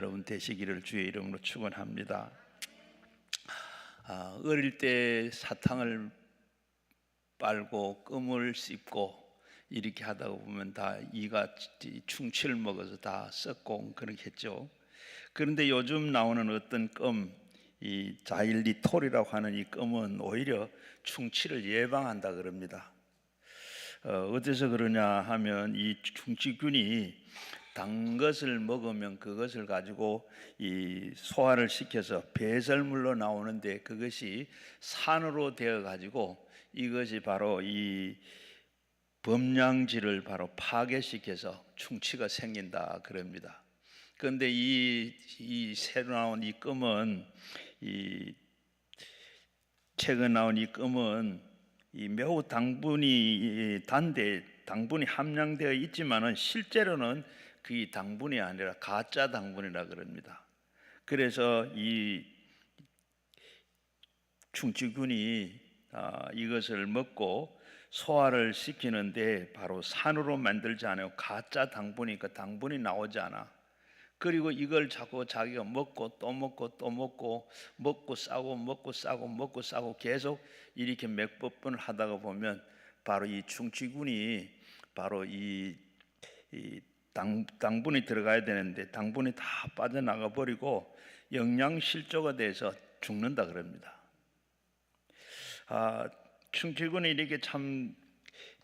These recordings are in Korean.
여러분 되시기를 주의 이름으로 축원합니다. 어릴 때 사탕을 빨고 껌을 씹고 이렇게 하다 보면 다 이가 충치를 먹어서 다 썩고 그렇게 했죠. 그런데 요즘 나오는 어떤 껌, 이 자일리톨이라고 하는 이 껌은 오히려 충치를 예방한다 그럽니다. 어디서 그러냐 하면 이 충치균이 단 것을 먹으면 그것을 가지고 이 소화를 시켜서 배설물로 나오는데 그것이 산으로 되어 가지고 이것이 바로 이 범양질을 바로 파괴시켜서 충치가 생긴다 그럽니다. 그런데 이 새로 나온 이 껌은 최근 나온 이 껌은 매우 당분이 단데 당분이 함량되어 있지만은 실제로는 그 당분이 아니라 가짜 당분이라 그럽니다. 그래서 이 충치균이 이것을 먹고 소화를 시키는데 바로 산으로 만들지 않아요. 가짜 당분이니까 당분이 나오지 않아. 그리고 이걸 자꾸 자기가 먹고 또 먹고 또 먹고 싸고 계속 이렇게 몇백 번을 하다가 보면 바로 이 충치균이 바로 이 당분이 들어가야 되는데 당분이 다 빠져나가 버리고 영양실조가 돼서 죽는다 그럽니다. 충치균이 이렇게 참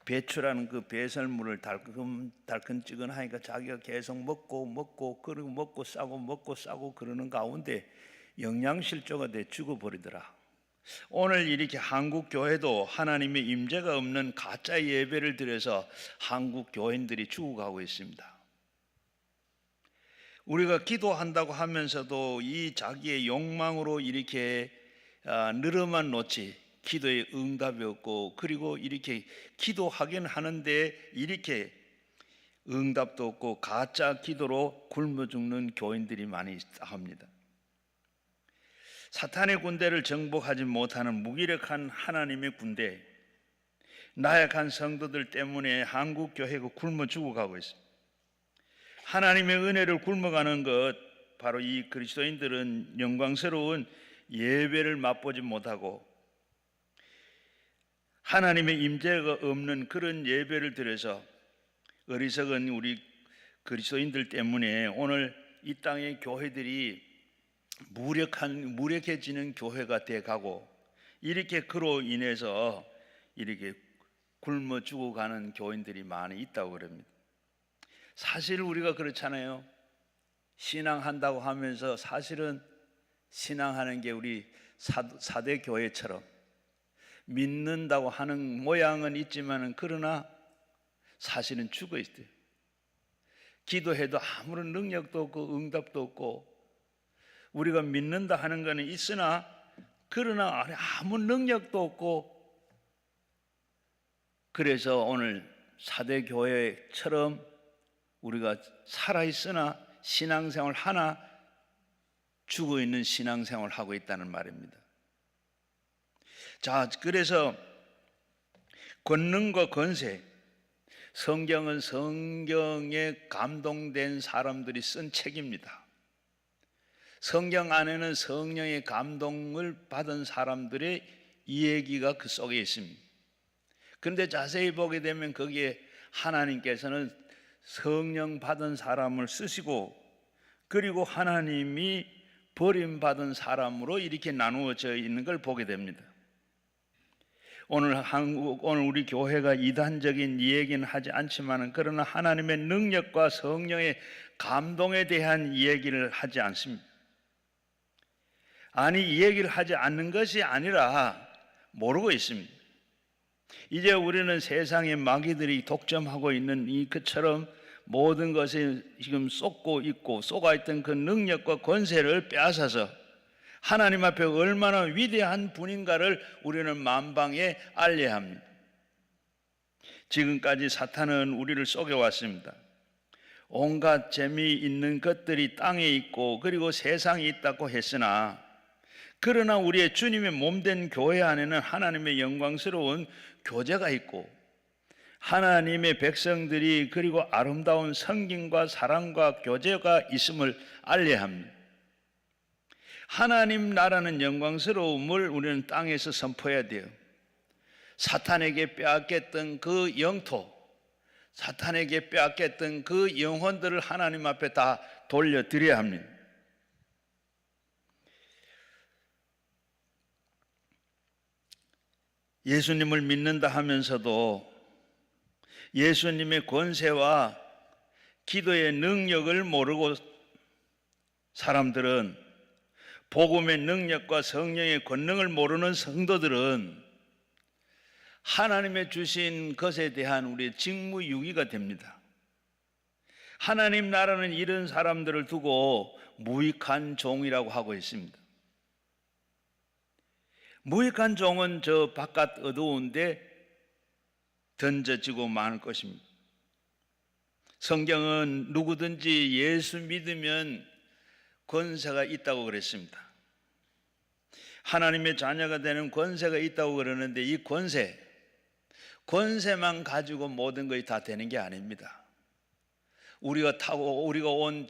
배출하는 그 배설물을 달큰지근하니까 자기가 계속 먹고 그리고 먹고 싸고 그러는 가운데 영양실조가 돼 죽어버리더라. 오늘 이렇게 한국 교회도 하나님의 임재가 없는 가짜 예배를 드려서 한국 교인들이 죽어가고 있습니다. 우리가 기도한다고 하면서도 이 자기의 욕망으로 이렇게 늘어만 놓지 기도에 응답이 없고, 그리고 이렇게 기도하긴 하는데 이렇게 응답도 없고 가짜 기도로 굶어 죽는 교인들이 많이 합니다. 사탄의 군대를 정복하지 못하는 무기력한 하나님의 군대, 나약한 성도들 때문에 한국 교회가 굶어 죽어가고 있습니다. 하나님의 은혜를 굶어가는 것, 바로 이 그리스도인들은 영광스러운 예배를 맛보지 못하고 하나님의 임재가 없는 그런 예배를 드려서 어리석은 우리 그리스도인들 때문에 오늘 이 땅의 교회들이 무력해지는 교회가 돼가고, 이렇게 그로 인해서 이렇게 굶어 죽어가는 교인들이 많이 있다고 그럽니다. 사실 우리가 그렇잖아요. 신앙한다고 하면서 사실은 신앙하는 게 우리 사대 교회처럼 믿는다고 하는 모양은 있지만은 그러나 사실은 죽어 있어요. 기도해도 아무런 능력도 없고 응답도 없고, 우리가 믿는다 하는 것은 있으나 그러나 아무 능력도 없고, 그래서 오늘 사대 교회처럼 우리가 살아있으나 신앙생활 하나 죽어있는 신앙생활을 하고 있다는 말입니다. 자, 그래서 권능과 권세, 성경은 성경에 감동된 사람들이 쓴 책입니다. 성경 안에는 성령의 감동을 받은 사람들의 이야기가 그 속에 있습니다. 그런데 자세히 보게 되면 거기에 하나님께서는 성령 받은 사람을 쓰시고, 그리고 하나님이 버림받은 사람으로 이렇게 나누어져 있는 걸 보게 됩니다. 오늘 우리 교회가 이단적인 이야기는 하지 않지만, 그러나 하나님의 능력과 성령의 감동에 대한 이야기를 하지 않습니다. 아니, 이 얘기를 하지 않는 것이 아니라 모르고 있습니다. 이제 우리는 세상의 마귀들이 독점하고 있는 것처럼 모든 것에 지금 쏟고 있고 쏟아 있던 그 능력과 권세를 빼앗아서 하나님 앞에 얼마나 위대한 분인가를 우리는 만방에 알려야 합니다. 지금까지 사탄은 우리를 속여왔습니다. 온갖 재미있는 것들이 땅에 있고 그리고 세상에 있다고 했으나, 그러나 우리의 주님의 몸된 교회 안에는 하나님의 영광스러운 교제가 있고 하나님의 백성들이 그리고 아름다운 성김과 사랑과 교제가 있음을 알려야 합니다. 하나님 나라는 영광스러움을 우리는 땅에서 선포해야 돼요. 사탄에게 빼앗겼던 그 영토, 사탄에게 빼앗겼던 그 영혼들을 하나님 앞에 다 돌려드려야 합니다. 예수님을 믿는다 하면서도 예수님의 권세와 기도의 능력을 모르고 사람들은, 복음의 능력과 성령의 권능을 모르는 성도들은 하나님의 주신 것에 대한 우리의 직무유기가 됩니다. 하나님 나라는 이런 사람들을 두고 무익한 종이라고 하고 있습니다. 무익한 종은 저 바깥 어두운데 던져지고 마는 것입니다. 성경은 누구든지 예수 믿으면 권세가 있다고 그랬습니다. 하나님의 자녀가 되는 권세가 있다고 그러는데 이 권세만 가지고 모든 것이 다 되는 게 아닙니다. 우리가 온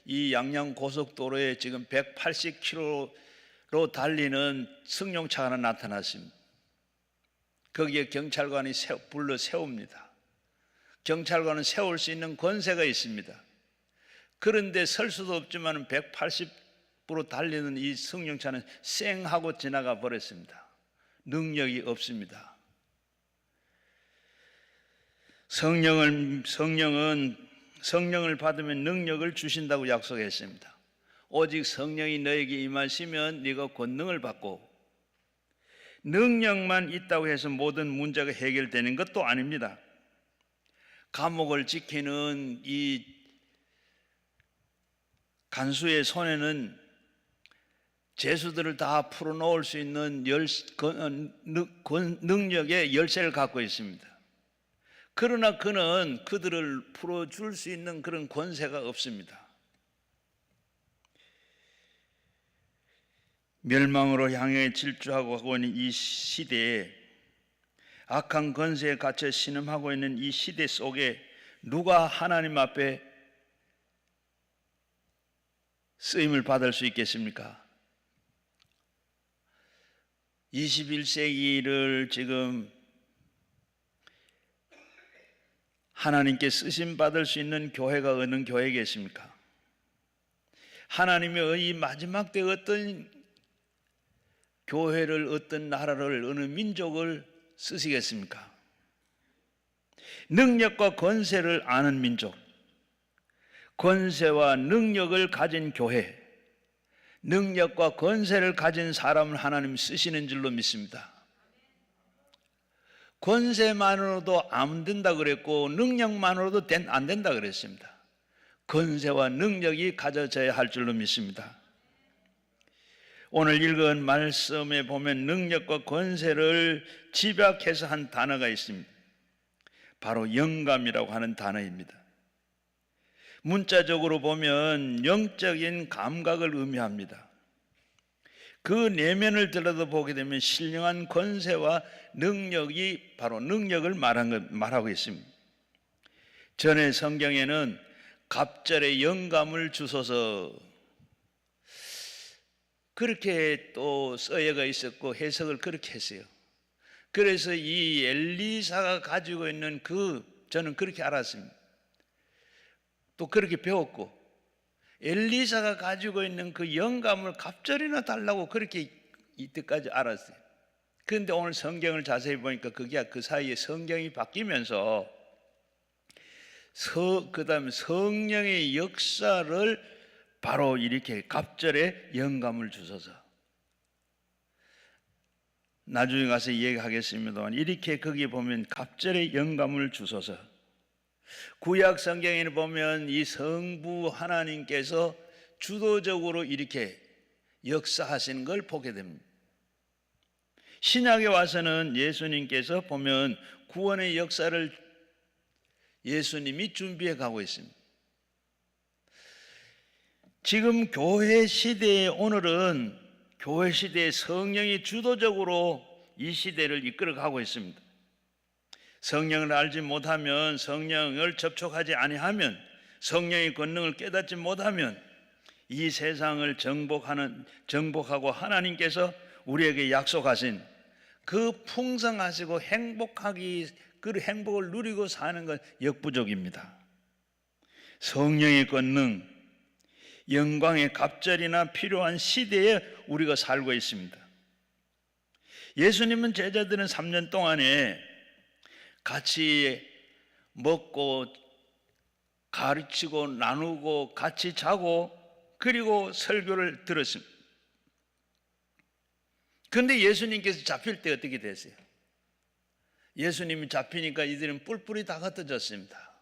이 양양 고속도로에 지금 180km로 달리는 승용차가 하나 나타났습니다. 거기에 경찰관이 불러 세웁니다. 경찰관은 세울 수 있는 권세가 있습니다. 그런데 설 수도 없지만 180으로 달리는 이 승용차는 쌩 하고 지나가 버렸습니다. 능력이 없습니다. 성령은 성령을 받으면 능력을 주신다고 약속했습니다. 오직 성령이 너에게 임하시면 네가 권능을 받고, 능력만 있다고 해서 모든 문제가 해결되는 것도 아닙니다. 감옥을 지키는 이 간수의 손에는 죄수들을 다 풀어놓을 수 있는 능력의 열쇠를 갖고 있습니다. 그러나 그는 그들을 풀어줄 수 있는 그런 권세가 없습니다. 멸망으로 향해 질주하고 하고 있는 이 시대에, 악한 권세에 갇혀 신음하고 있는 이 시대 속에 누가 하나님 앞에 쓰임을 받을 수 있겠습니까? 21세기를 지금 하나님께 쓰심 받을 수 있는 교회가 어느 교회겠습니까? 하나님의 이 마지막 때 어떤 교회를, 어떤 나라를, 어느 민족을 쓰시겠습니까? 능력과 권세를 아는 민족, 권세와 능력을 가진 교회, 능력과 권세를 가진 사람을 하나님 쓰시는 줄로 믿습니다. 권세만으로도 안 된다 그랬고 능력만으로도 안 된다 그랬습니다. 권세와 능력이 가져져야 할 줄로 믿습니다. 오늘 읽은 말씀에 보면 능력과 권세를 집약해서 한 단어가 있습니다. 바로 영감이라고 하는 단어입니다. 문자적으로 보면 영적인 감각을 의미합니다. 그 내면을 들여다보게 되면 신령한 권세와 능력이 바로 능력을 말하고 있습니다. 전에 성경에는 갑절의 영감을 주소서, 그렇게 또 써여가 있었고 해석을 그렇게 했어요. 그래서 이 엘리사가 가지고 있는 저는 그렇게 알았습니다. 또 그렇게 배웠고, 엘리사가 가지고 있는 그 영감을 갑절이나 달라고 그렇게 이때까지 알았어요. 그런데 오늘 성경을 자세히 보니까 그 사이에 성경이 바뀌면서 그 다음에 성령의 역사를 바로 이렇게 갑절에 영감을 주소서, 나중에 가서 얘기하겠습니다만 이렇게 거기에 보면 갑절에 영감을 주소서. 구약 성경에는 보면 이 성부 하나님께서 주도적으로 이렇게 역사하시는 걸 보게 됩니다. 신약에 와서는 예수님께서 보면 구원의 역사를 예수님이 준비해 가고 있습니다. 지금 교회 시대의 오늘은 교회 시대의 성령이 주도적으로 이 시대를 이끌어 가고 있습니다. 성령을 알지 못하면, 성령을 접촉하지 아니하면, 성령의 권능을 깨닫지 못하면 이 세상을 정복하고 하나님께서 우리에게 약속하신 그 풍성하시고 그 행복을 누리고 사는 건 역부족입니다. 성령의 권능, 영광의 갑절이나 필요한 시대에 우리가 살고 있습니다. 예수님은 제자들은 3년 동안에 같이 먹고 가르치고 나누고 같이 자고 그리고 설교를 들었습니다. 그런데 예수님께서 잡힐 때 어떻게 됐어요? 예수님이 잡히니까 이들은 뿔뿔이 다 흩어졌습니다.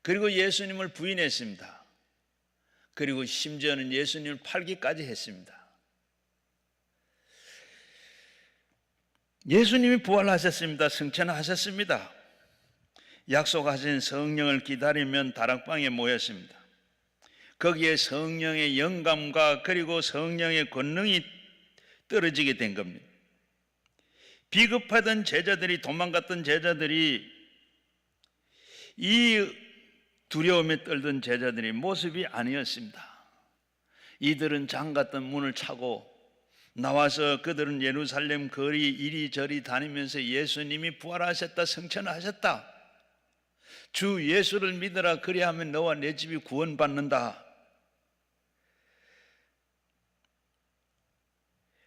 그리고 예수님을 부인했습니다. 그리고 심지어는 예수님을 팔기까지 했습니다. 예수님이 부활하셨습니다. 승천하셨습니다. 약속하신 성령을 기다리면 다락방에 모였습니다. 거기에 성령의 영감과 그리고 성령의 권능이 떨어지게 된 겁니다. 비급하던 제자들이, 도망갔던 제자들이, 이 두려움에 떨던 제자들의 모습이 아니었습니다. 이들은 잠갔던 문을 차고 나와서 그들은 예루살렘 거리 이리저리 다니면서 예수님이 부활하셨다, 승천하셨다, 주 예수를 믿으라, 그리하면 너와 내 집이 구원받는다.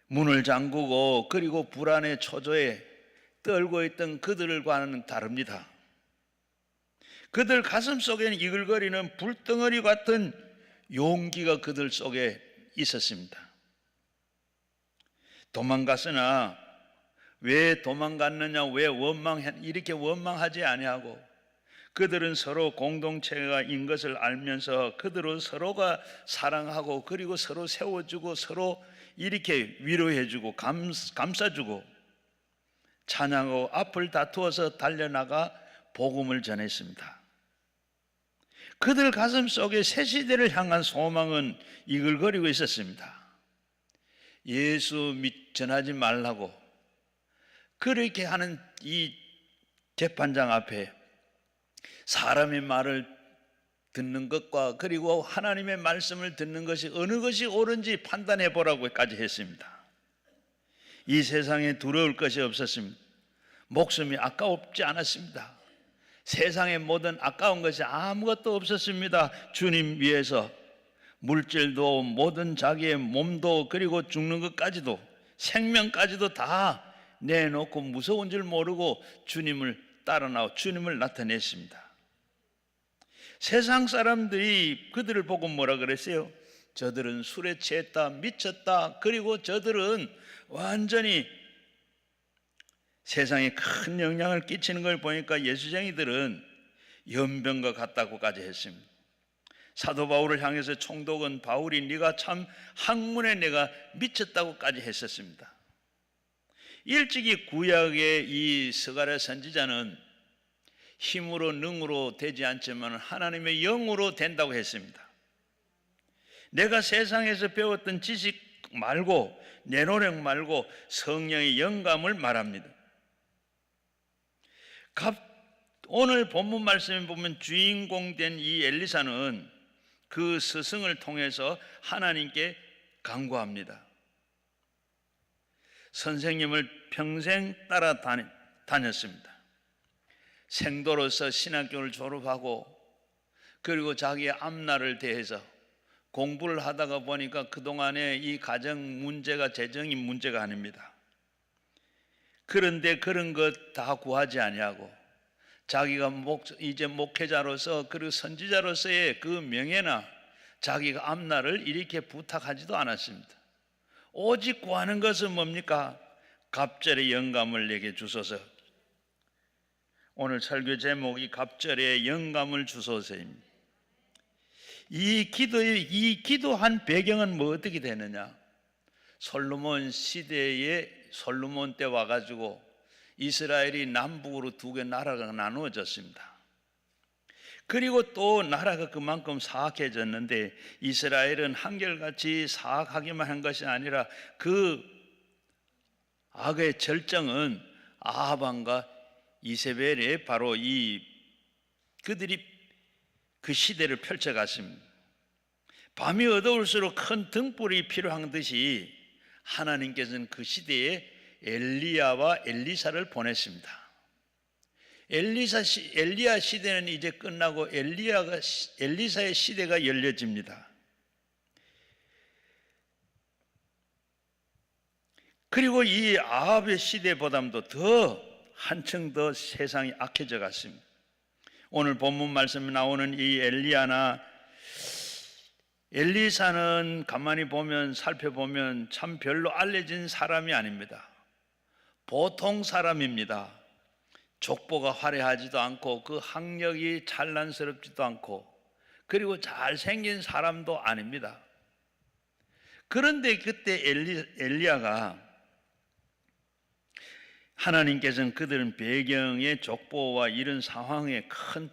문을 잠그고 그리고 불안의 초조에 떨고 있던 그들과는 다릅니다. 그들 가슴 속에는 이글거리는 불덩어리 같은 용기가 그들 속에 있었습니다. 도망갔으나 왜 도망갔느냐, 왜 이렇게 원망하지 아니하고 그들은 서로 공동체가인 것을 알면서 그들은 서로가 사랑하고 그리고 서로 세워주고 서로 이렇게 위로해주고 감싸주고 찬양하고 앞을 다투어서 달려나가 복음을 전했습니다. 그들 가슴 속에 새 시대를 향한 소망은 이글거리고 있었습니다. 예수 전하지 말라고 그렇게 하는 이 재판장 앞에 사람의 말을 듣는 것과 그리고 하나님의 말씀을 듣는 것이 어느 것이 옳은지 판단해 보라고까지 했습니다. 이 세상에 두려울 것이 없었습니다. 목숨이 아까웠지 않았습니다. 세상의 모든 아까운 것이 아무것도 없었습니다. 주님 위해서 물질도 모든 자기의 몸도 그리고 죽는 것까지도 생명까지도 다 내놓고 무서운 줄 모르고 주님을 따라 나와 주님을 나타냈습니다. 세상 사람들이 그들을 보고 뭐라 그랬어요? 저들은 술에 취했다, 미쳤다, 그리고 저들은 완전히 세상에 큰 영향을 끼치는 걸 보니까 예수쟁이들은 연병과 같다고까지 했습니다. 사도 바울을 향해서 총독은 바울이 네가 참 학문에 내가 미쳤다고까지 했었습니다. 일찍이 구약의 이 스가랴 선지자는 힘으로 능으로 되지 않지만 하나님의 영으로 된다고 했습니다. 내가 세상에서 배웠던 지식 말고 내 노력 말고 성령의 영감을 말합니다. 오늘 본문 말씀에 보면 주인공 된 이 엘리사는 그 스승을 통해서 하나님께 간구합니다. 선생님을 평생 따라다녔습니다. 생도로서 신학교를 졸업하고 그리고 자기의 앞날을 대해서 공부를 하다가 보니까 그동안에 이 가정 문제가 재정이 문제가 아닙니다. 그런데 그런 것 다 구하지 아니하고 자기가 이제 목회자로서 그리고 선지자로서의 그 명예나 자기가 앞날을 이렇게 부탁하지도 않았습니다. 오직 구하는 것은 뭡니까? 갑절의 영감을 내게 주소서. 오늘 설교 제목이 갑절의 영감을 주소서입니다. 이 기도한 배경은 뭐 어떻게 되느냐? 솔로몬 시대에 솔로몬 때 와가지고 이스라엘이 남북으로 두 개 나라가 나누어졌습니다. 그리고 또 나라가 그만큼 사악해졌는데 이스라엘은 한결같이 사악하기만 한 것이 아니라 그 악의 절정은 아합 왕과 이세벨에 바로 그들이 그 시대를 펼쳐갔습니다. 밤이 어두울수록 큰 등불이 필요한 듯이 하나님께서는 그 시대에 엘리야와 엘리사를 보냈습니다. 엘리야 시대는 이제 끝나고 엘리사의 시대가 열려집니다. 그리고 이 아합의 시대보다도 한층 더 세상이 악해져 갔습니다. 오늘 본문 말씀에 나오는 이 엘리사는 가만히 살펴보면 참 별로 알려진 사람이 아닙니다. 보통 사람입니다. 족보가 화려하지도 않고 그 학력이 찬란스럽지도 않고 그리고 잘생긴 사람도 아닙니다. 그런데 그때 엘리야가 하나님께서는 그들은 배경의 족보와 이런 상황에 큰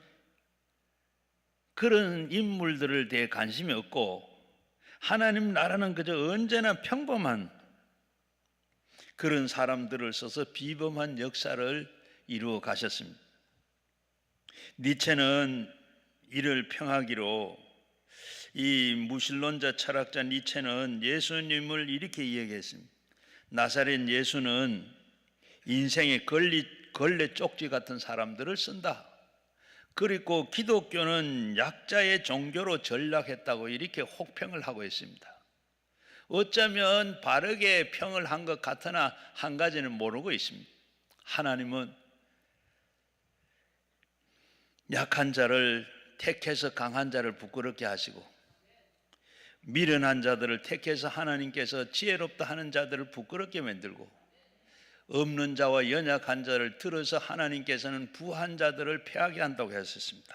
그런 인물들을 대해 관심이 없고 하나님 나라는 그저 언제나 평범한 그런 사람들을 써서 비범한 역사를 이루어 가셨습니다. 니체는 이를 평하기로 이 무신론자 철학자 니체는 예수님을 이렇게 이야기했습니다. 나사렛 예수는 인생의 걸레 쪽지 같은 사람들을 쓴다. 그리고 기독교는 약자의 종교로 전락했다고 이렇게 혹평을 하고 있습니다. 어쩌면 바르게 평을 한 것 같으나 한 가지는 모르고 있습니다. 하나님은 약한 자를 택해서 강한 자를 부끄럽게 하시고 미련한 자들을 택해서 하나님께서 지혜롭다 하는 자들을 부끄럽게 만들고 없는 자와 연약한 자를 들어서 하나님께서는 부한 자들을 패하게 한다고 했었습니다.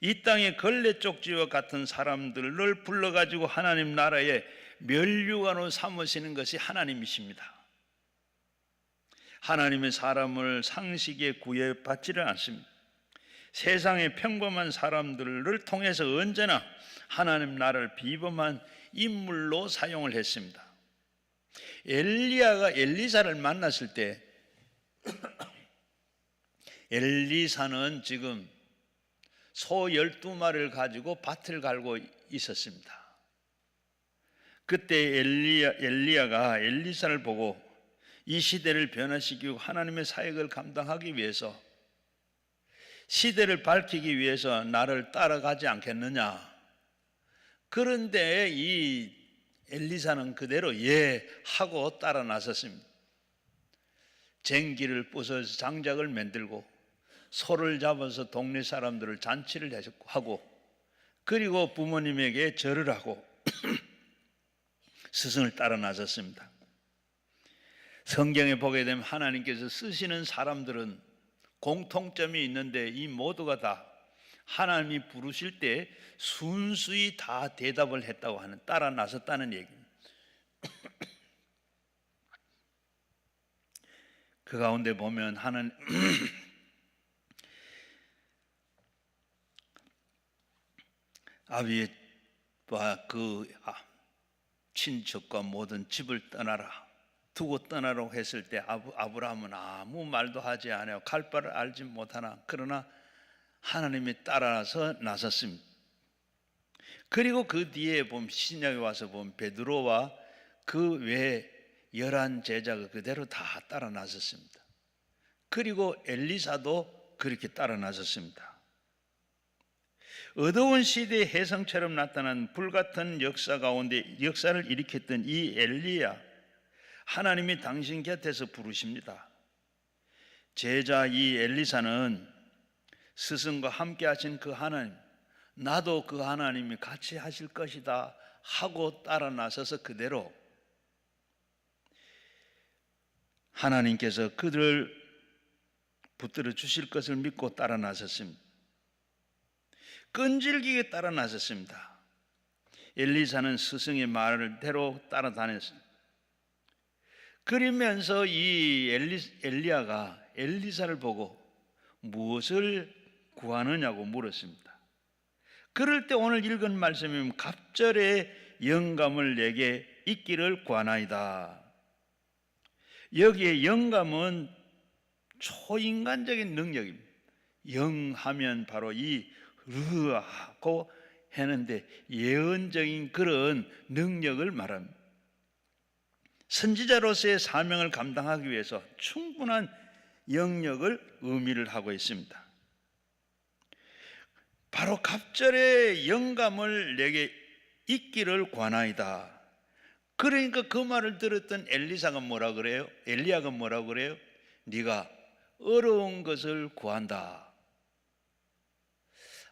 이 땅의 걸레 쪽지와 같은 사람들을 불러가지고 하나님 나라의 면류관으로 삼으시는 것이 하나님이십니다. 하나님의 사람을 상식에 구애받지를 않습니다. 세상의 평범한 사람들을 통해서 언제나 하나님 나라를 비범한 인물로 사용을 했습니다. 엘리야가 엘리사를 만났을 때 엘리사는 지금 소 12마리를 가지고 밭을 갈고 있었습니다. 그때 엘리야가 엘리사를 보고 이 시대를 변화시키고 하나님의 사역을 감당하기 위해서 시대를 밝히기 위해서 나를 따라가지 않겠느냐. 그런데 이 엘리사는 그대로 예 하고 따라 나섰습니다. 쟁기를 부숴서 장작을 만들고 소를 잡아서 동네 사람들을 잔치를 하고 그리고 부모님에게 절을 하고 스승을 따라 나섰습니다. 성경에 보게 되면 하나님께서 쓰시는 사람들은 공통점이 있는데 이 모두가 다 하나님이 부르실 때 순수히 다 대답을 했다고 하는 따라 나섰다는 얘기입니다. 그 가운데 보면 하나님 아비와 그 친척과 모든 집을 떠나라 두고 떠나라고 했을 때 아브라함은 아무 말도 하지 않아요. 갈 바를 알지 못하나 그러나 하나님이 따라서 나섰습니다. 그리고 그 뒤에 보면 신약에 와서 보면 베드로와 그 외에 11 제자가 그대로 다 따라 나섰습니다. 그리고 엘리사도 그렇게 따라 나섰습니다. 어두운 시대의 혜성처럼 나타난 불같은 역사 가운데 역사를 일으켰던 이 엘리야, 하나님이 당신 곁에서 부르십니다. 제자 이 엘리사는 스승과 함께 하신 그 하나님, 나도 그 하나님이 같이 하실 것이다 하고 따라 나서서 그대로 하나님께서 그들을 붙들어 주실 것을 믿고 따라 나섰습니다. 끈질기게 따라 나섰습니다. 엘리사는 스승의 말대로 따라다녔습니다. 그러면서 이 엘리야가 엘리사를 보고 무엇을 구하느냐고 물었습니다. 그럴 때 오늘 읽은 말씀이면 갑절의 영감을 내게 있기를 구하나이다. 여기에 영감은 초인간적인 능력입니다. 영하면 바로 이 르하고 했는데 예언적인 그런 능력을 말합니다. 선지자로서의 사명을 감당하기 위해서 충분한 영역을 의미를 하고 있습니다. 바로 갑절의 영감을 내게 있기를 권하이다. 그러니까 그 말을 들었던 엘리사가 뭐라 그래요? 엘리야가 뭐라 그래요? 네가 어려운 것을 구한다.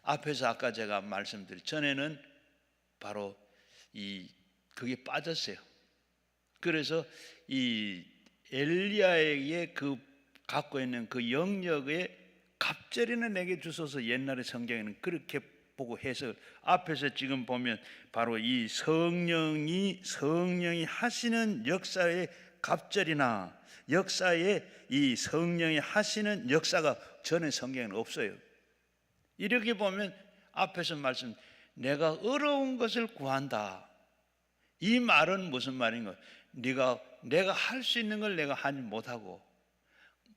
앞에서 아까 제가 말씀드린 전에는 바로 그게 빠졌어요. 그래서 이 엘리야에게 그 갖고 있는 그 영역에 갑절이나 내게 주소서 옛날에 성경에는 그렇게 보고 해서 앞에서 지금 보면 바로 이 성령이 하시는 역사의 갑절이나 역사에 이 성령이 하시는 역사가 전에 성경에는 없어요. 이렇게 보면 앞에서 말씀 내가 어려운 것을 구한다. 이 말은 무슨 말인가? 내가 할 수 있는 걸 내가 하지 못하고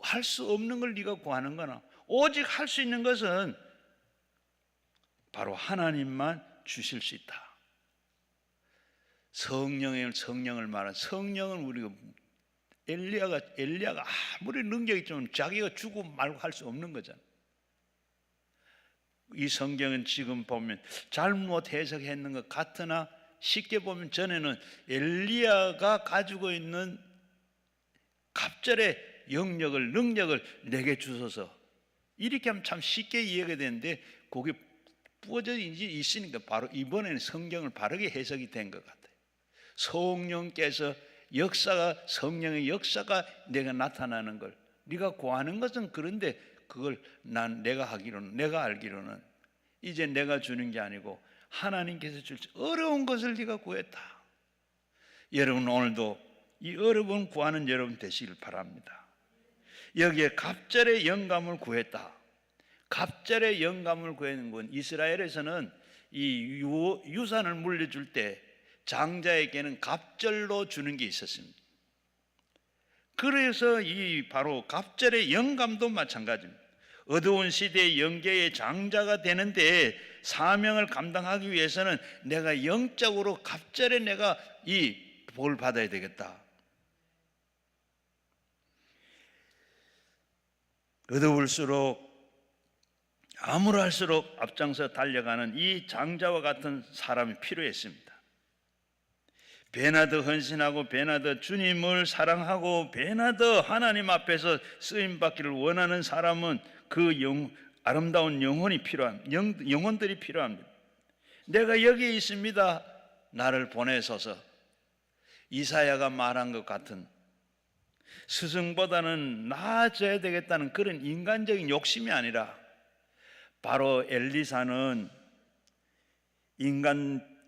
할 수 없는 걸 네가 구하는 거나 오직 할 수 있는 것은 바로 하나님만 주실 수 있다. 성령을 말한 성령은 우리가 엘리야가 아무리 능력이 있지만 자기가 주고 말고 할 수 없는 거잖아. 이 성경은 지금 보면 잘못 해석했는 것 같으나 쉽게 보면 전에는 엘리야가 가지고 있는 갑절의 능력을 내게 주소서 이렇게 하면 참 쉽게 이해가 되는데 그게 부어져 있으니까 바로 이번에는 성경을 바르게 해석이 된 것 같아요. 성령께서 성령의 역사가 내가 나타나는 걸 네가 구하는 것은 그런데 그걸 내가 알기로는 이제 내가 주는 게 아니고 하나님께서 줄 어려운 것을 네가 구했다. 여러분 오늘도 이 어려운 구하는 여러분 되시길 바랍니다. 여기에 갑절의 영감을 구했다. 갑절의 영감을 구하는 건 이스라엘에서는 이 유산을 물려줄 때 장자에게는 갑절로 주는 게 있었습니다. 그래서 이 바로 갑절의 영감도 마찬가지입니다. 어두운 시대의 영계의 장자가 되는데 사명을 감당하기 위해서는 내가 영적으로 갑절에 내가 이 복을 받아야 되겠다. 어두울수록 암울할수록 앞장서 달려가는 이 장자와 같은 사람이 필요했습니다. 배나 더 헌신하고 배나 더 주님을 사랑하고 배나 더 하나님 앞에서 쓰임받기를 원하는 사람은 그 아름다운 영혼들이 필요합니다. 내가 여기에 있습니다. 나를 보내소서. 이사야가 말한 것 같은 스승보다는 나아져야 되겠다는 그런 인간적인 욕심이 아니라 바로 엘리사는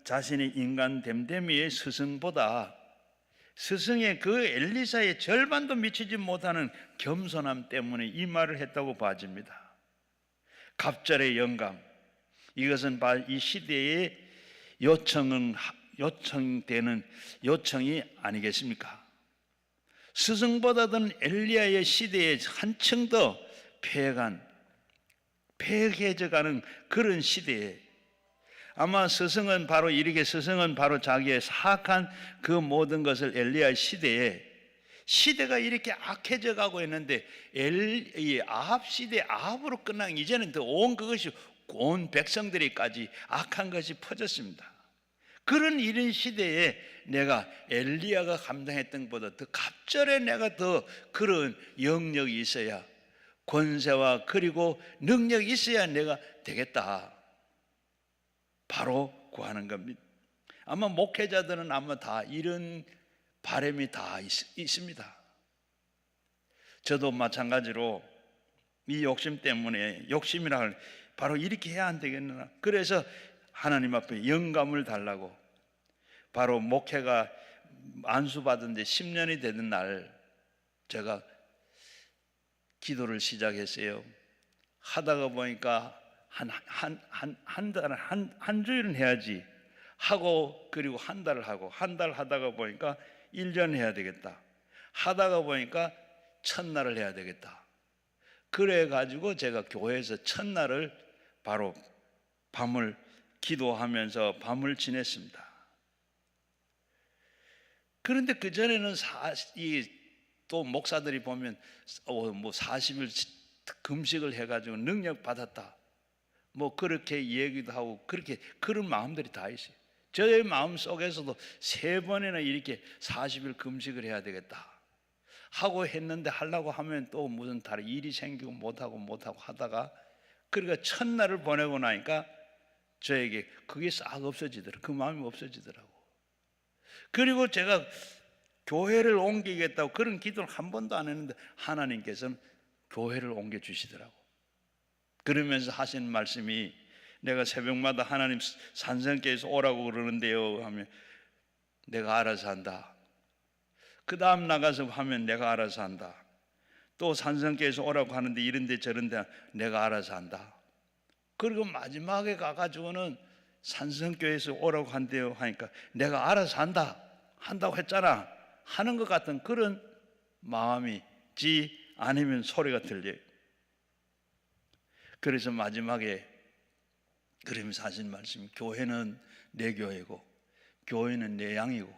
자신의 인간 됨됨이의 스승보다 스승의 그 엘리사의 절반도 미치지 못하는 겸손함 때문에 이 말을 했다고 봐집니다. 갑절의 영감, 이것은 이 시대의 요청되는 요청이 아니겠습니까? 스승보다는 엘리야의 시대에 한층 더 폐해져가는 그런 시대에 아마 스승은 바로 자기의 사악한 그 모든 것을 엘리야의 시대가 이렇게 악해져 가고 있는데 이 아합 시대 아합으로 끝나는 이제는 더 온 백성들이까지 악한 것이 퍼졌습니다. 그런 이런 시대에 내가 엘리야가 감당했던 것보다 더 갑절에 내가 더 그런 영역이 있어야 권세와 그리고 능력이 있어야 내가 되겠다. 바로 구하는 겁니다. 아마 목회자들은 아마 다 이런 바람이 다 있습니다. 저도 마찬가지로 이 욕심 때문에 욕심이라 바로 이렇게 해야 안 되겠나. 그래서 하나님 앞에 영감을 달라고 바로 목회가 안수받은 지 10년이 되는 날 제가 기도를 시작했어요. 하다가 보니까 한 주일은 해야지 하고 그리고 한 달 하다가 보니까 1년 해야 되겠다. 하다가 보니까 1000날을 해야 되겠다. 그래가지고 제가 교회에서 첫날을 바로 밤을 기도하면서 밤을 지냈습니다. 그런데 그전에는 또 목사들이 보면 뭐 40일 금식을 해가지고 능력 받았다, 뭐 그렇게 얘기도 하고 그런 마음들이 다 있어요. 저의 마음 속에서도 3번이나 이렇게 40일 금식을 해야 되겠다 하고 했는데, 하려고 하면 또 무슨 다른 일이 생기고 못하고 하다가, 그러니까 첫날을 보내고 나니까 저에게 그게 싹 없어지더라고요. 그 마음이 없어지더라고. 그리고 제가 교회를 옮기겠다고 그런 기도를 한 번도 안 했는데 하나님께서는 교회를 옮겨주시더라고. 그러면서 하시는 말씀이, 내가 새벽마다 하나님 산성교회에서 오라고 그러는데요 하면 내가 알아서 한다. 그 다음 나가서 하면 내가 알아서 한다. 또 산성교회에서 오라고 하는데 이런데 저런데 내가 알아서 한다. 그리고 마지막에 가가지고는 산성교회에서 오라고 한대요 하니까 내가 알아서 한다고 했잖아 하는 것 같은 그런 마음이지 아니면 소리가 들려요. 그래서 마지막에 그러면서 하신 말씀이, 교회는 내 교회고 교회는 내 양이고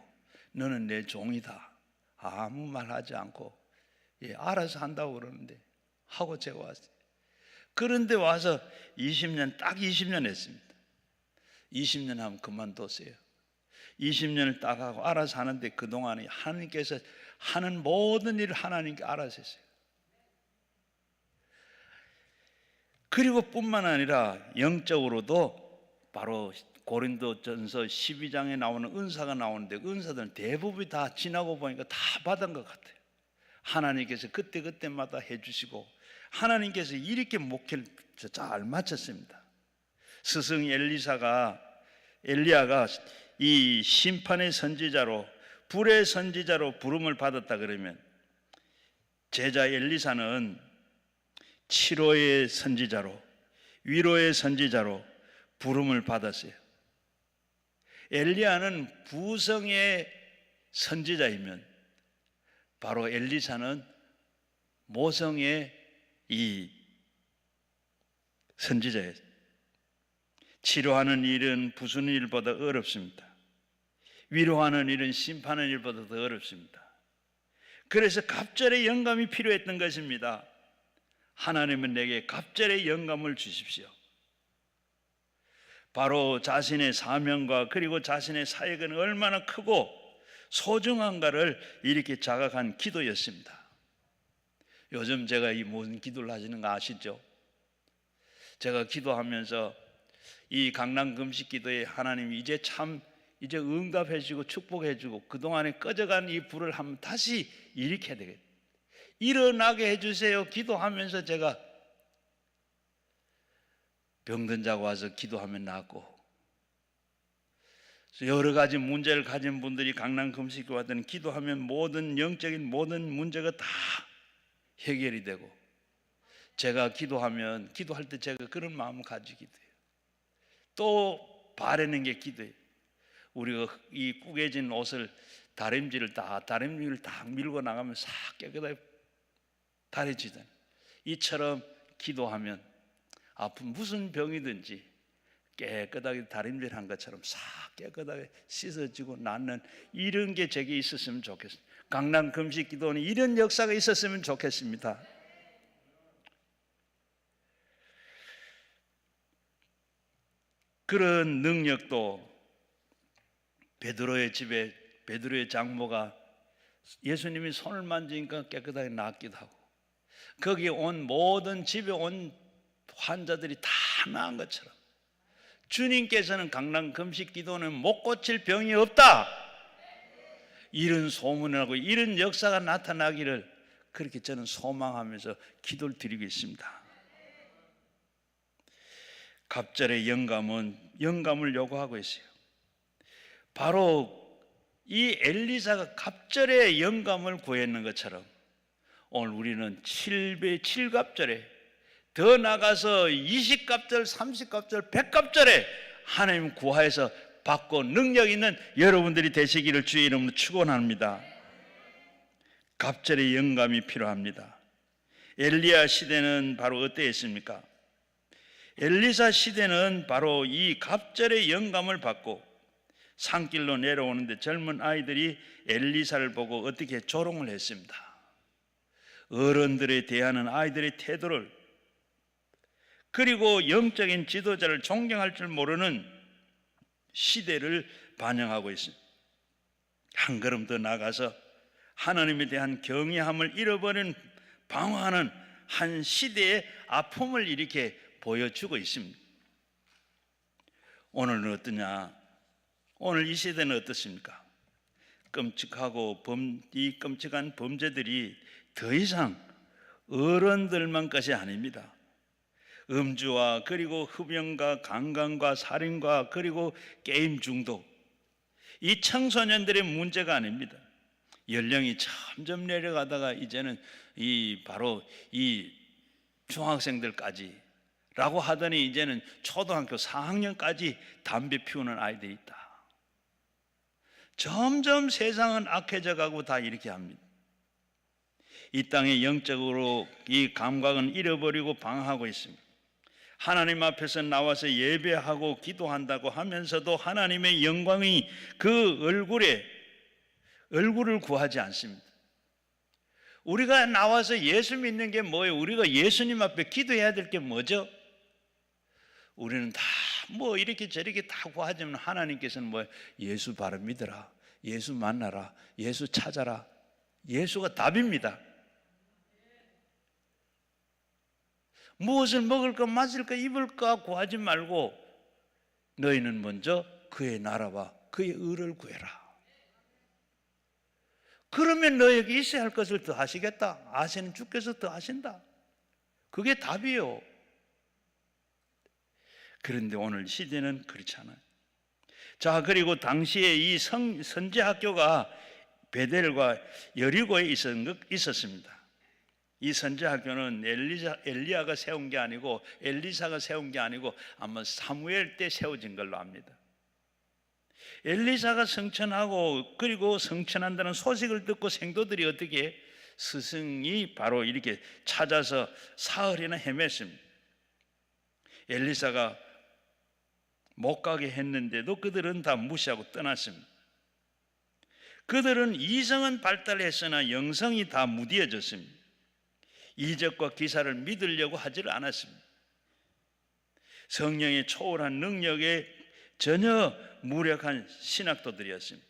너는 내 종이다. 아무 말 하지 않고 알아서 한다고 그러는데 하고 제가 왔어요. 그런데 와서 20년, 딱 20년 했습니다. 20년 하면 그만뒀어요. 20년을 딱 하고 알아서 하는데 그동안에 하나님께서 하는 모든 일을 하나님께 알아서 했어요. 그리고 뿐만 아니라 영적으로도 바로 고린도전서 12장에 나오는 은사가 나오는데 은사들은 대부분이 다 지나고 보니까 다 받은 것 같아요. 하나님께서 그때마다 해주시고 하나님께서 이렇게 목회를 잘 마쳤습니다. 스승 엘리야가 이 심판의 선지자로, 불의 선지자로 부름을 받았다 그러면 제자 엘리사는 치료의 선지자로, 위로의 선지자로 부름을 받았어요. 엘리야는 부성의 선지자이면 바로 엘리사는 모성의 이 선지자예요. 치료하는 일은 부수는 일보다 어렵습니다. 위로하는 일은 심판하는 일보다 더 어렵습니다. 그래서 갑절의 영감이 필요했던 것입니다. 하나님은 내게 갑절의 영감을 주십시오. 바로 자신의 사명과 그리고 자신의 사역은 얼마나 크고 소중한가를 이렇게 자각한 기도였습니다. 요즘 제가 이 무슨 기도를 하시는 거 아시죠? 제가 기도하면서 이 강남 금식 기도에 하나님이 이제 응답해 주고 축복해 주고 그동안에 꺼져간 이 불을 한번 다시 일으켜야 되겠다, 일어나게 해주세요 기도하면서 제가 병든 자가 와서 기도하면 낫고, 여러 가지 문제를 가진 분들이 강남 금식에 왔더니 기도하면 모든 영적인 모든 문제가 다 해결이 되고, 제가 기도할 때 제가 그런 마음을 가지기도 해요. 또 바라는 게 기도예요. 우리가 이 꾸겨진 옷을 다림질을 다 밀고 나가면 싹 깨끗하게 다려지잖아요. 이처럼 기도하면 아픈 무슨 병이든지 깨끗하게 다림질한 것처럼 싹 깨끗하게 씻어지고 낫는 이런 게 제게 있었으면 좋겠습니다. 강남 금식 기도는 이런 역사가 있었으면 좋겠습니다. 그런 능력도 베드로의 집에 베드로의 장모가 예수님이 손을 만지니까 깨끗하게 낫기도 하고, 거기에 온 모든 집에 온 환자들이 다 나은 것처럼 주님께서는 강남 금식 기도는 못 고칠 병이 없다, 이런 소문을 하고 이런 역사가 나타나기를 그렇게 저는 소망하면서 기도를 드리고 있습니다. 갑절의 영감을 요구하고 있어요. 바로 이 엘리사가 갑절의 영감을 구했는 것처럼 오늘 우리는 7갑절에 더 나가서 20갑절, 30갑절, 100갑절에 하나님 구하여서 받고 능력 있는 여러분들이 되시기를 주의 이름으로 축원합니다. 갑절의 영감이 필요합니다. 엘리야 시대는 바로 어떠했습니까? 엘리사 시대는 바로 이 갑절의 영감을 받고 산길로 내려오는데 젊은 아이들이 엘리사를 보고 어떻게 조롱을 했습니다. 어른들에 대하는 아이들의 태도를, 그리고 영적인 지도자를 존경할 줄 모르는 시대를 반영하고 있습니다. 한 걸음 더 나가서 하나님에 대한 경외함을 잃어버린 방황하는 한 시대의 아픔을 이렇게 보여주고 있습니다. 오늘은 어떠냐? 오늘 이 시대는 어떻습니까? 끔찍하고 이 끔찍한 범죄들이 더 이상 어른들만 것이 아닙니다. 음주와 그리고 흡연과 강간과 살인과 그리고 게임 중독, 이 청소년들의 문제가 아닙니다. 연령이 점점 내려가다가 이제는 바로 이 중학생들까지 라고 하더니 이제는 초등학교 4학년까지 담배 피우는 아이들이 있다. 점점 세상은 악해져 가고 다 이렇게 합니다. 이 땅에 영적으로 이 감각은 잃어버리고 방황하고 있습니다. 하나님 앞에서 나와서 예배하고 기도한다고 하면서도 하나님의 영광이 그 얼굴을 구하지 않습니다. 우리가 나와서 예수 믿는 게 뭐예요? 우리가 예수님 앞에 기도해야 될 게 뭐죠? 우리는 다 뭐 이렇게 저렇게 다 구하지만 하나님께서는 뭐예요? 예수 바로 믿어라, 예수 만나라, 예수 찾아라. 예수가 답입니다. 무엇을 먹을까 마실까 입을까 구하지 말고 너희는 먼저 그의 나라와 그의 의를 구해라. 그러면 너에게 있어야 할 것을 더 하시겠다. 아시는 주께서 더 하신다. 그게 답이요. 그런데 오늘 시대는 그렇지 않아요. 자, 그리고 당시에 이 선지 학교가 베델과 여리고에 있었습니다. 이 선지 학교는 엘리야가 세운 게 아니고 엘리사가 세운 게 아니고 아마 사무엘 때 세워진 걸로 압니다. 엘리사가 성천하고 그리고 성천한다는 소식을 듣고 생도들이 어떻게 스승이 바로 이렇게 찾아서 사흘이나 헤맸습니다. 엘리사가 못 가게 했는데도 그들은 다 무시하고 떠났습니다. 그들은 이성은 발달했으나 영성이 다 무뎌졌습니다. 이적과 기사를 믿으려고 하지를 않았습니다. 성령의 초월한 능력에 전혀 무력한 신학도들이었습니다.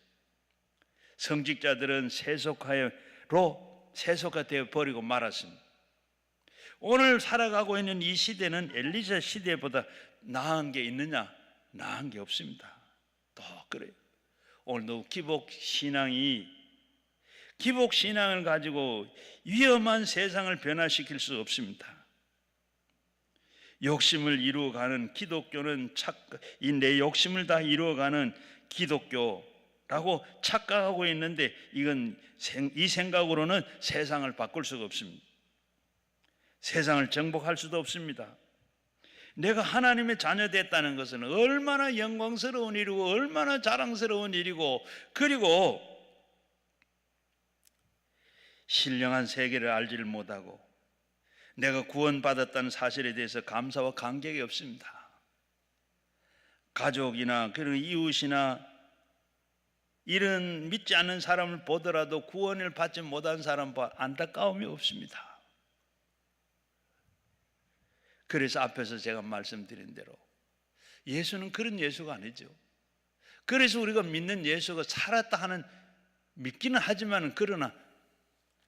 성직자들은 세속화되어 버리고 말았습니다. 오늘 살아가고 있는 이 시대는 엘리사 시대보다 나은 게 있느냐? 나은 게 없습니다. 또 그래요. 오늘도 기복신앙을 가지고 위험한 세상을 변화시킬 수 없습니다. 욕심을 이루어가는 기독교는 내 욕심을 다 이루어가는 기독교라고 착각하고 있는데 이건 이 생각으로는 세상을 바꿀 수가 없습니다. 세상을 정복할 수도 없습니다. 내가 하나님의 자녀 됐다는 것은 얼마나 영광스러운 일이고 얼마나 자랑스러운 일이고, 그리고 신령한 세계를 알지를 못하고 내가 구원받았다는 사실에 대해서 감사와 감격이 없습니다. 가족이나 그런 이웃이나 이런 믿지 않는 사람을 보더라도 구원을 받지 못한 사람 봐 안타까움이 없습니다. 그래서 앞에서 제가 말씀드린 대로 예수는 그런 예수가 아니죠. 그래서 우리가 믿는 예수가 살았다 하는, 믿기는 하지만 그러나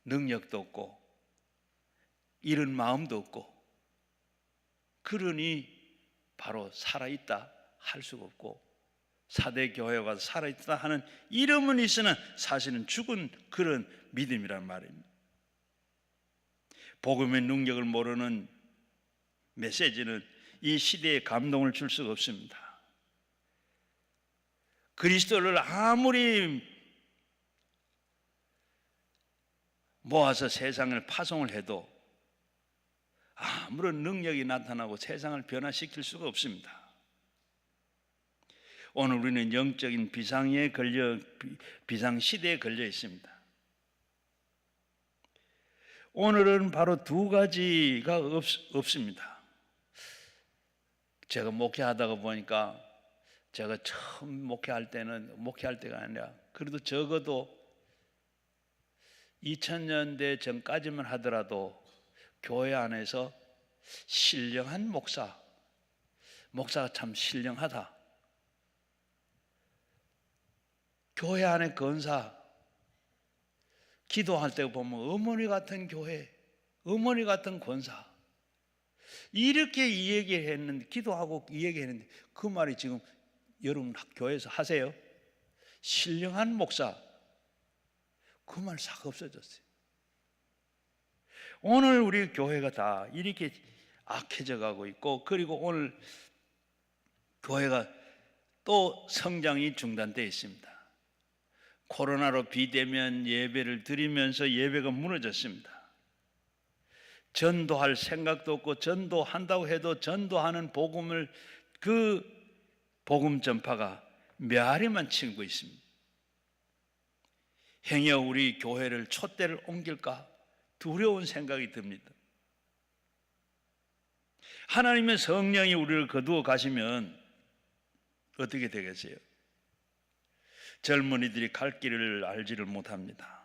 능력도 없고 이런 마음도 없고, 그러니 바로 살아있다 할 수가 없고, 사대 교회가 살아있다 하는 이름은 있으나 사실은 죽은 그런 믿음이란 말입니다. 복음의 능력을 모르는 메시지는 이 시대에 감동을 줄 수가 없습니다. 그리스도를 아무리 모아서 세상을 파송을 해도 아무런 능력이 나타나고 세상을 변화시킬 수가 없습니다. 오늘 우리는 영적인 비상시대에 걸려 있습니다. 오늘은 바로 두 가지가 없습니다. 제가 목회하다가 보니까 제가 처음 목회할 때가 아니라 그래도 적어도 2000년대 전까지만 하더라도 교회 안에서 신령한 목사가 참 신령하다. 교회 안에 권사, 기도할 때 보면 어머니 같은 교회, 어머니 같은 권사, 이렇게 이 얘기를 했는데, 기도하고 이 얘기를 했는데 그 말이 지금 여러분 교회에서 하세요? 신령한 목사, 그 말 싹 없어졌어요. 오늘 우리 교회가 다 이렇게 악해져 가고 있고, 그리고 오늘 교회가 또 성장이 중단되어 있습니다. 코로나로 비대면 예배를 드리면서 예배가 무너졌습니다. 전도할 생각도 없고, 전도한다고 해도 전도하는 복음을, 그 복음 전파가 메아리만 치고 있습니다. 행여 우리 교회를 촛대를 옮길까 두려운 생각이 듭니다. 하나님의 성령이 우리를 거두어 가시면 어떻게 되겠어요? 젊은이들이 갈 길을 알지를 못합니다.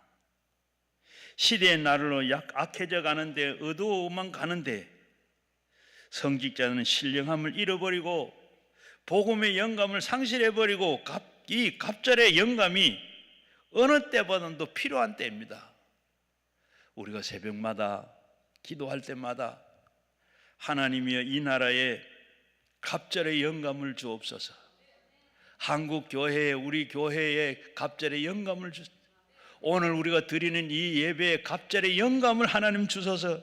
시대의 날로 악해져 가는데, 어두워만 가는데 성직자는 신령함을 잃어버리고 복음의 영감을 상실해버리고, 이 갑절의 영감이 어느 때보다도 필요한 때입니다. 우리가 새벽마다 기도할 때마다 하나님이여 이 나라에 갑절의 영감을 주옵소서, 한국 교회에, 우리 교회에 갑절의 영감을 주소서, 오늘 우리가 드리는 이 예배에 갑절의 영감을 하나님 주소서.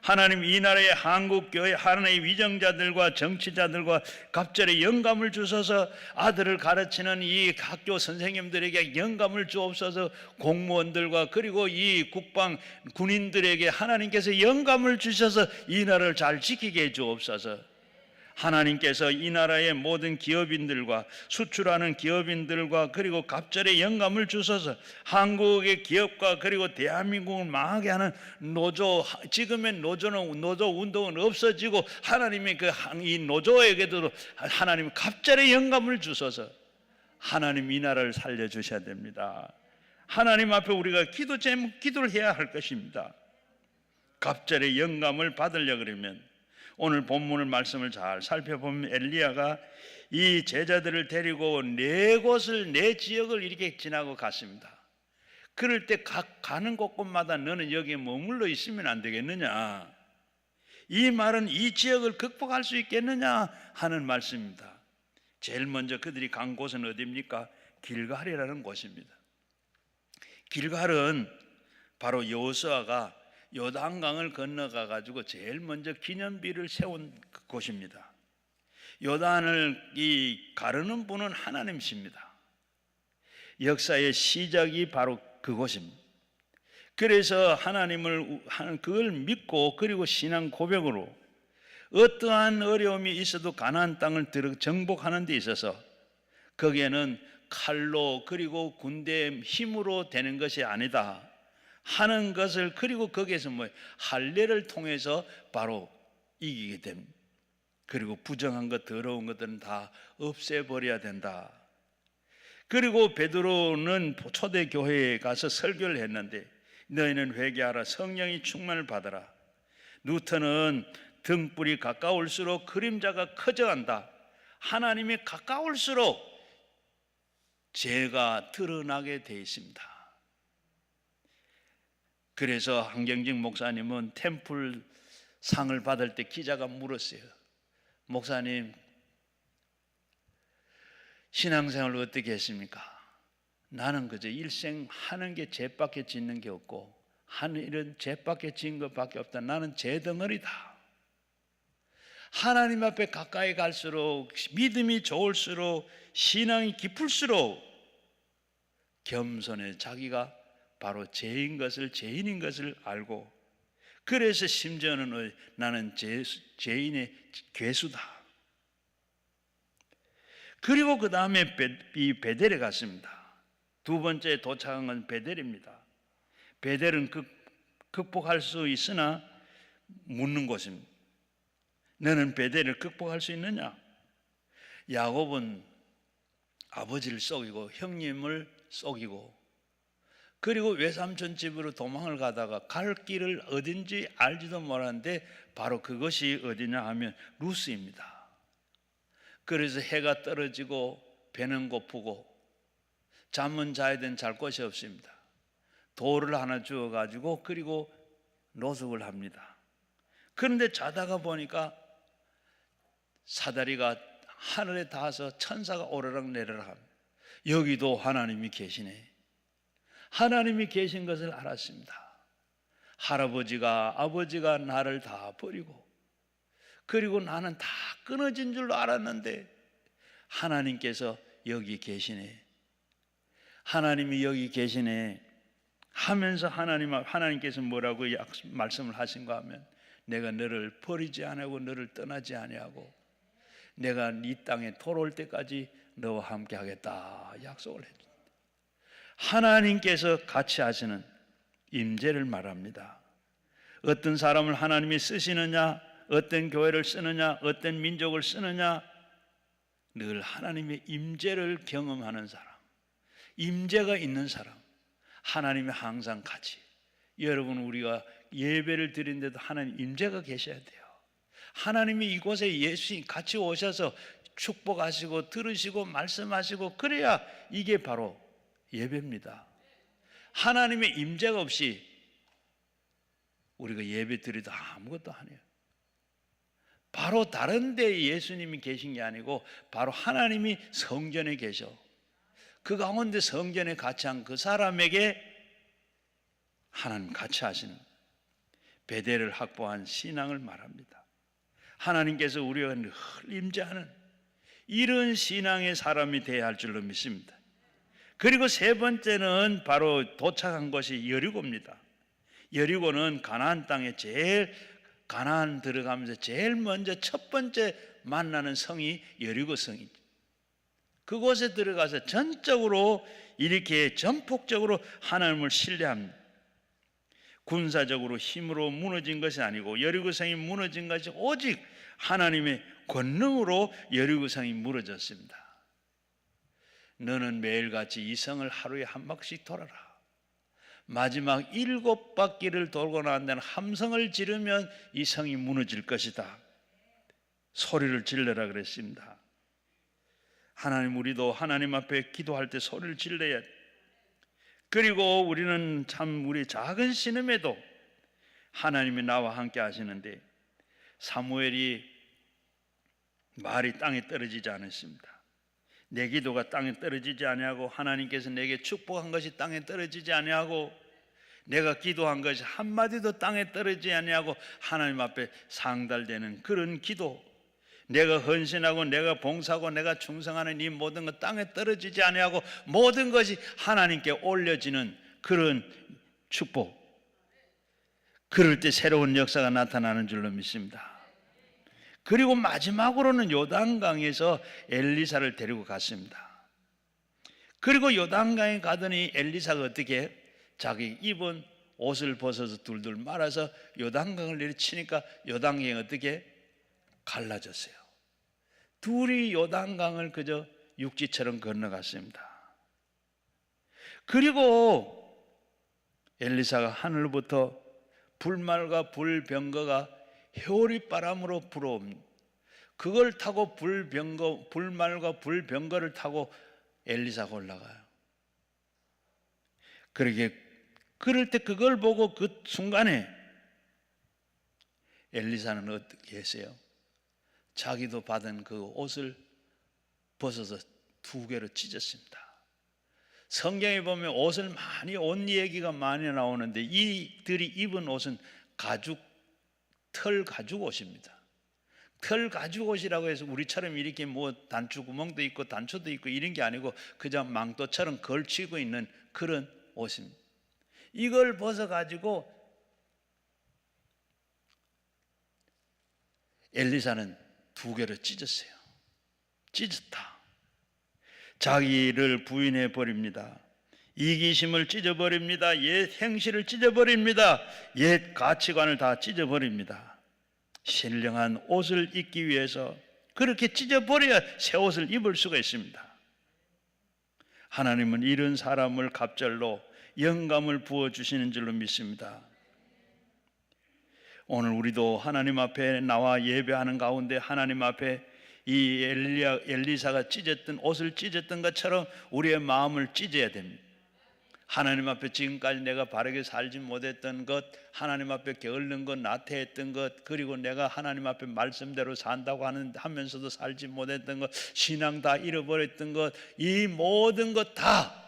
하나님 이 나라의 한국 교회 하나님의 위정자들과 정치자들과 갑절의 영감을 주소서. 아들을 가르치는 이 학교 선생님들에게 영감을 주옵소서. 공무원들과 그리고 이 국방 군인들에게 하나님께서 영감을 주셔서 이 나라를 잘 지키게 해 주옵소서. 하나님께서 이 나라의 모든 기업인들과 수출하는 기업인들과 그리고 갑절의 영감을 주셔서 한국의 기업과 그리고 대한민국을 망하게 하는 노조, 지금의 노조 운동은 없어지고 하나님의 이 노조에게도 하나님 갑절의 영감을 주셔서 하나님 이 나라를 살려주셔야 됩니다. 하나님 앞에 우리가 기도를 해야 할 것입니다. 갑절의 영감을 받으려고 그러면 오늘 본문의 말씀을 잘 살펴보면 엘리야가 이 제자들을 데리고 네 지역을 이렇게 지나고 갔습니다. 그럴 때 가는 곳곳마다 너는 여기에 머물러 있으면 안 되겠느냐, 이 말은 이 지역을 극복할 수 있겠느냐 하는 말씀입니다. 제일 먼저 그들이 간 곳은 어디입니까? 길갈이라는 곳입니다. 길갈은 바로 여호수아가 요단강을 건너가 가지고 제일 먼저 기념비를 세운 곳입니다. 요단을 가르는 분은 하나님이십니다. 역사의 시작이 바로 그곳입니다. 그래서 그걸 믿고 그리고 신앙 고백으로 어떠한 어려움이 있어도 가나안 땅을 정복하는 데 있어서 거기에는 칼로 그리고 군대의 힘으로 되는 것이 아니다 하는 것을, 그리고 거기에서 할례를 통해서 바로 이기게 됩니다. 그리고 부정한 것, 더러운 것들은 다 없애버려야 된다. 그리고 베드로는 초대 교회에 가서 설교를 했는데 너희는 회개하라, 성령이 충만을 받아라. 누턴은 등불이 가까울수록 그림자가 커져간다. 하나님이 가까울수록 죄가 드러나게 되어 있습니다. 그래서 한경직 목사님은 템플 상을 받을 때 기자가 물었어요. 목사님, 신앙생활을 어떻게 했습니까? 나는 그저 일생 하는 게 죄밖에 짓는 게 없고 하는 일은 죄밖에 지은 것밖에 없다. 나는 죄덩어리다. 하나님 앞에 가까이 갈수록, 믿음이 좋을수록, 신앙이 깊을수록 겸손해 자기가 바로 죄인인 것을 알고, 그래서 심지어는 나는 죄인의 괴수다. 그리고 그 다음에 이 베델에 갔습니다. 두 번째 도착한 건 베델입니다. 베델은 극복할 수 있으나 묻는 것입니다. 너는 베델을 극복할 수 있느냐? 야곱은 아버지를 속이고 형님을 속이고 그리고 외삼촌 집으로 도망을 가다가 갈 길을 어딘지 알지도 못하는데 바로 그것이 어디냐 하면 루스입니다. 그래서 해가 떨어지고 배는 고프고 잠은 자야 되는 잘 곳이 없습니다. 돌을 하나 주워가지고 그리고 노숙을 합니다. 그런데 자다가 보니까 사다리가 하늘에 닿아서 천사가 오르락 내리락 합니다. 여기도 하나님이 계시네. 하나님이 계신 것을 알았습니다. 할아버지가 아버지가 나를 다 버리고 그리고 나는 다 끊어진 줄로 알았는데 하나님께서 여기 계시네. 하나님이 여기 계시네 하면서 하나님께서 뭐라고 말씀을 하신가 하면 내가 너를 버리지 아니하고 너를 떠나지 아니하고 내가 이 땅에 돌아올 때까지 너와 함께 하겠다 약속을 해줍니다. 하나님께서 같이 하시는 임재를 말합니다. 어떤 사람을 하나님이 쓰시느냐, 어떤 교회를 쓰느냐, 어떤 민족을 쓰느냐, 늘 하나님의 임재를 경험하는 사람, 임재가 있는 사람, 하나님이 항상 같이. 여러분, 우리가 예배를 드리는데도 하나님 임재가 계셔야 돼요. 하나님이 이곳에 예수님 같이 오셔서 축복하시고 들으시고 말씀하시고 그래야 이게 바로 예배입니다. 하나님의 임재가 없이 우리가 예배 드리도 아무것도 아니에요. 바로 다른 데 예수님이 계신 게 아니고 바로 하나님이 성전에 계셔. 그 가운데 성전에 같이 한 그 사람에게 하나님 같이 하시는 베델을 확보한 신앙을 말합니다. 하나님께서 우리가 늘 임재하는 이런 신앙의 사람이 되어야 할 줄로 믿습니다. 그리고 세 번째는 바로 도착한 것이 여리고입니다. 여리고는 가나안 땅에 가나안 들어가면서 제일 먼저 첫 번째 만나는 성이 여리고 성이죠. 그곳에 들어가서 전적으로 이렇게 전폭적으로 하나님을 신뢰합니다. 군사적으로 힘으로 무너진 것이 아니고 여리고성이 무너진 것이 오직 하나님의 권능으로 여리고성이 무너졌습니다. 너는 매일같이 이 성을 하루에 한 바퀴씩 돌아라. 마지막 7바퀴를 돌고 난 다음에 함성을 지르면 이 성이 무너질 것이다. 소리를 질러라 그랬습니다. 하나님, 우리도 하나님 앞에 기도할 때 소리를 질러야 돼. 그리고 우리는 참 우리 작은 신음에도 하나님이 나와 함께 하시는데 사무엘이 말이 땅에 떨어지지 않았습니다. 내 기도가 땅에 떨어지지 아니하고 하나님께서 내게 축복한 것이 땅에 떨어지지 아니하고 내가 기도한 것이 한마디도 땅에 떨어지지 아니하고 하나님 앞에 상달되는 그런 기도, 내가 헌신하고 내가 봉사하고 내가 충성하는 이 모든 것 땅에 떨어지지 아니하고 모든 것이 하나님께 올려지는 그런 축복, 그럴 때 새로운 역사가 나타나는 줄로 믿습니다. 그리고 마지막으로는 요단강에서 엘리사를 데리고 갔습니다. 그리고 요단강에 가더니 엘리사가 어떻게 자기 입은 옷을 벗어서 둘둘 말아서 요단강을 내리치니까 요단강이 어떻게 갈라졌어요. 둘이 요단강을 그저 육지처럼 건너갔습니다. 그리고 엘리사가 하늘부터 불말과 불병거가 효리바람으로 불어옵니다. 그걸 타고 불말과 불병거를 타고 엘리사가 올라가요. 그럴 때 그걸 보고 그 순간에 엘리사는 어떻게 했어요? 자기도 받은 그 옷을 벗어서 2개로 찢었습니다. 성경에 보면 옷을 옷 얘기가 많이 나오는데 이들이 입은 옷은 털 가죽 옷입니다. 털 가죽 옷이라고 해서 우리처럼 이렇게 단추 구멍도 있고 단추도 있고 이런 게 아니고 그냥 망토처럼 걸치고 있는 그런 옷입니다. 이걸 벗어가지고 엘리사는 2개로 찢었어요. 찢었다. 자기를 부인해 버립니다. 이기심을 찢어버립니다. 옛 행실을 찢어버립니다. 옛 가치관을 다 찢어버립니다. 신령한 옷을 입기 위해서 그렇게 찢어버려야 새 옷을 입을 수가 있습니다. 하나님은 이런 사람을 갑절로 영감을 부어주시는 줄로 믿습니다. 오늘 우리도 하나님 앞에 나와 예배하는 가운데 하나님 앞에 이 엘리사가 찢었던 옷을 찢었던 것처럼 우리의 마음을 찢어야 됩니다. 하나님 앞에 지금까지 내가 바르게 살지 못했던 것, 하나님 앞에 게을른 것, 나태했던 것, 그리고 내가 하나님 앞에 말씀대로 산다고 하면서도 살지 못했던 것, 신앙 다 잃어버렸던 것, 이 모든 것 다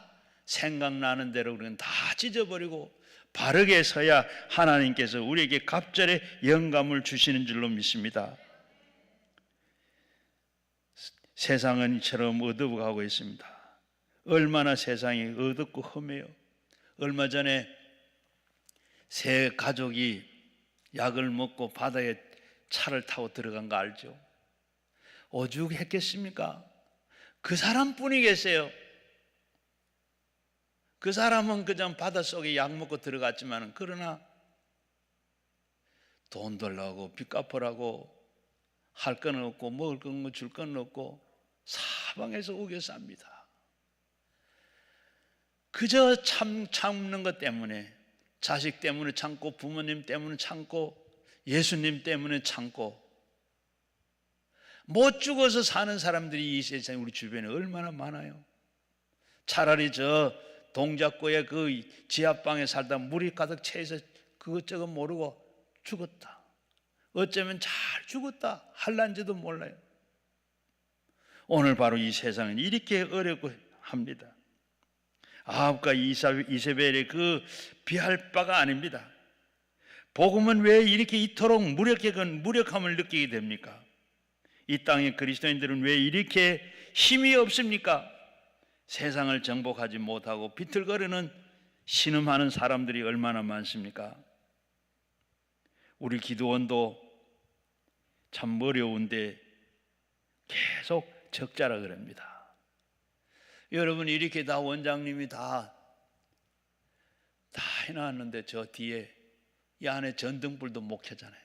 생각나는 대로 우리는 다 찢어버리고 바르게 서야 하나님께서 우리에게 갑절의 영감을 주시는 줄로 믿습니다. 세상은 이처럼 어두워가고 있습니다. 얼마나 세상이 어둡고 험해요. 얼마 전에 세 가족이 약을 먹고 바다에 차를 타고 들어간 거 알죠? 오죽했겠습니까? 그 사람뿐이 계세요. 그 사람은 그냥 바닷속에 약 먹고 들어갔지만 그러나 돈 달라고 빚 갚으라고 할 건 없고 먹을 건 줄 건 없고 사방에서 우겨 쌉니다. 그저 참는 것 때문에, 자식 때문에 참고, 부모님 때문에 참고, 예수님 때문에 참고, 못 죽어서 사는 사람들이 이 세상에 우리 주변에 얼마나 많아요. 차라리 저 동작구의 그 지하방에 살다 물이 가득 차서 그것저것 모르고 죽었다, 어쩌면 잘 죽었다 할란지도 몰라요. 오늘 바로 이 세상은 이렇게 어렵고 합니다. 아합과 이세벨의 그 비할 바가 아닙니다. 복음은 왜 이렇게 이토록 무력함을 느끼게 됩니까? 이 땅의 그리스도인들은 왜 이렇게 힘이 없습니까? 세상을 정복하지 못하고 비틀거리는 신음하는 사람들이 얼마나 많습니까? 우리 기도원도 참 어려운데 계속 적자라 그럽니다. 여러분, 이렇게 다 원장님이 다 해놨는데 저 뒤에 이 안에 전등불도 못 켜잖아요.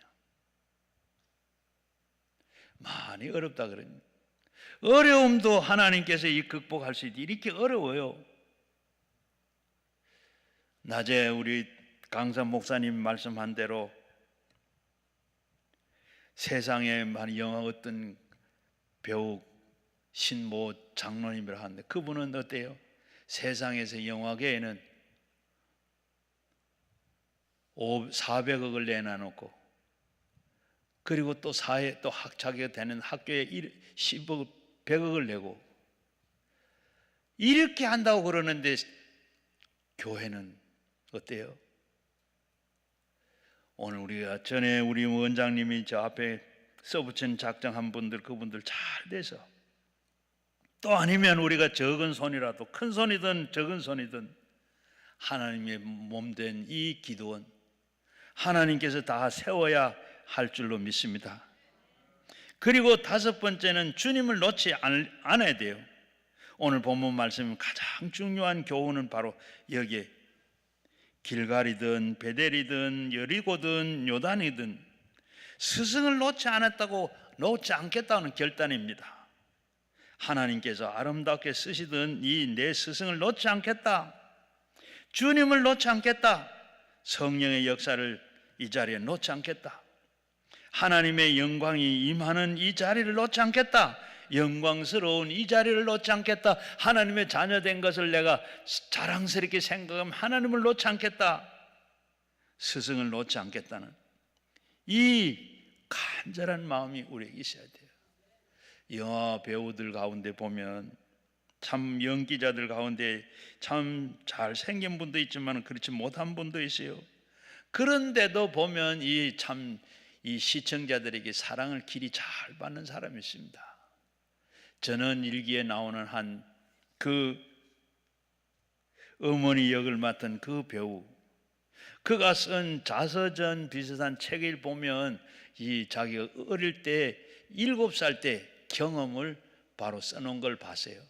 많이 어렵다 그럽니다. 어려움도 하나님께서 극복할 수 있지, 이렇게 어려워요. 낮에 우리 강사 목사님 말씀한 대로 세상에 많이 영화 어떤 배우 신모 장로님이라 하는데 그분은 어때요? 세상에서 영화계에는 400억을 내놔놓고 그리고 또 사회 또 자기가 되는 학교에 10억, 100억을 내고 이렇게 한다고 그러는데 교회는 어때요? 오늘 우리가 전에 우리 원장님이 저 앞에 써붙인 작정한 분들, 그분들 잘 돼서, 또 아니면 우리가 적은 손이라도 큰 손이든 적은 손이든 하나님의 몸된 이 기도원 하나님께서 다 세워야 할 줄로 믿습니다. 그리고 다섯 번째는 주님을 놓지 않아야 돼요. 오늘 본문 말씀 가장 중요한 교훈은 바로 여기에 길갈이든 베델이든 여리고든 요단이든 스승을 놓지 않겠다는 결단입니다. 하나님께서 아름답게 쓰시던 이 내 스승을 놓지 않겠다, 주님을 놓지 않겠다, 성령의 역사를 이 자리에 놓지 않겠다, 하나님의 영광이 임하는 이 자리를 놓지 않겠다, 영광스러운 이 자리를 놓지 않겠다, 하나님의 자녀된 것을 내가 자랑스럽게 생각하면 하나님을 놓지 않겠다, 스승을 놓지 않겠다는 이 간절한 마음이 우리에게 있어야 돼요. 영화 배우들 가운데 보면 참 연기자들 가운데 참 잘생긴 분도 있지만 그렇지 못한 분도 있어요. 그런데도 보면 이 시청자들에게 사랑을 길이 잘 받는 사람이 있습니다. 저는 일기에 나오는 한 그 어머니 역을 맡은 그 배우, 그가 쓴 자서전 비슷한 책을 보면 이 자기가 어릴 때 7살 때 경험을 바로 써놓은 걸 봤어요.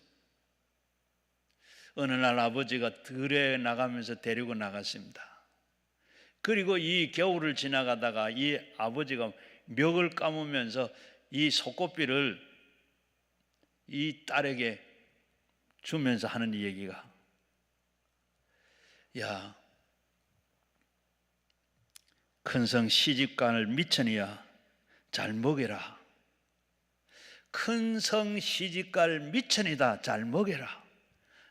어느 날 아버지가 들에 나가면서 데리고 나갔습니다. 그리고 이 겨울을 지나가다가 이 아버지가 멱을 감으면서 이 소꽃비를 이 딸에게 주면서 하는 이 얘기가, 야, 큰성 시집간을 미천이야 잘 먹여라. 큰성 시집갈 미천이다 잘 먹여라.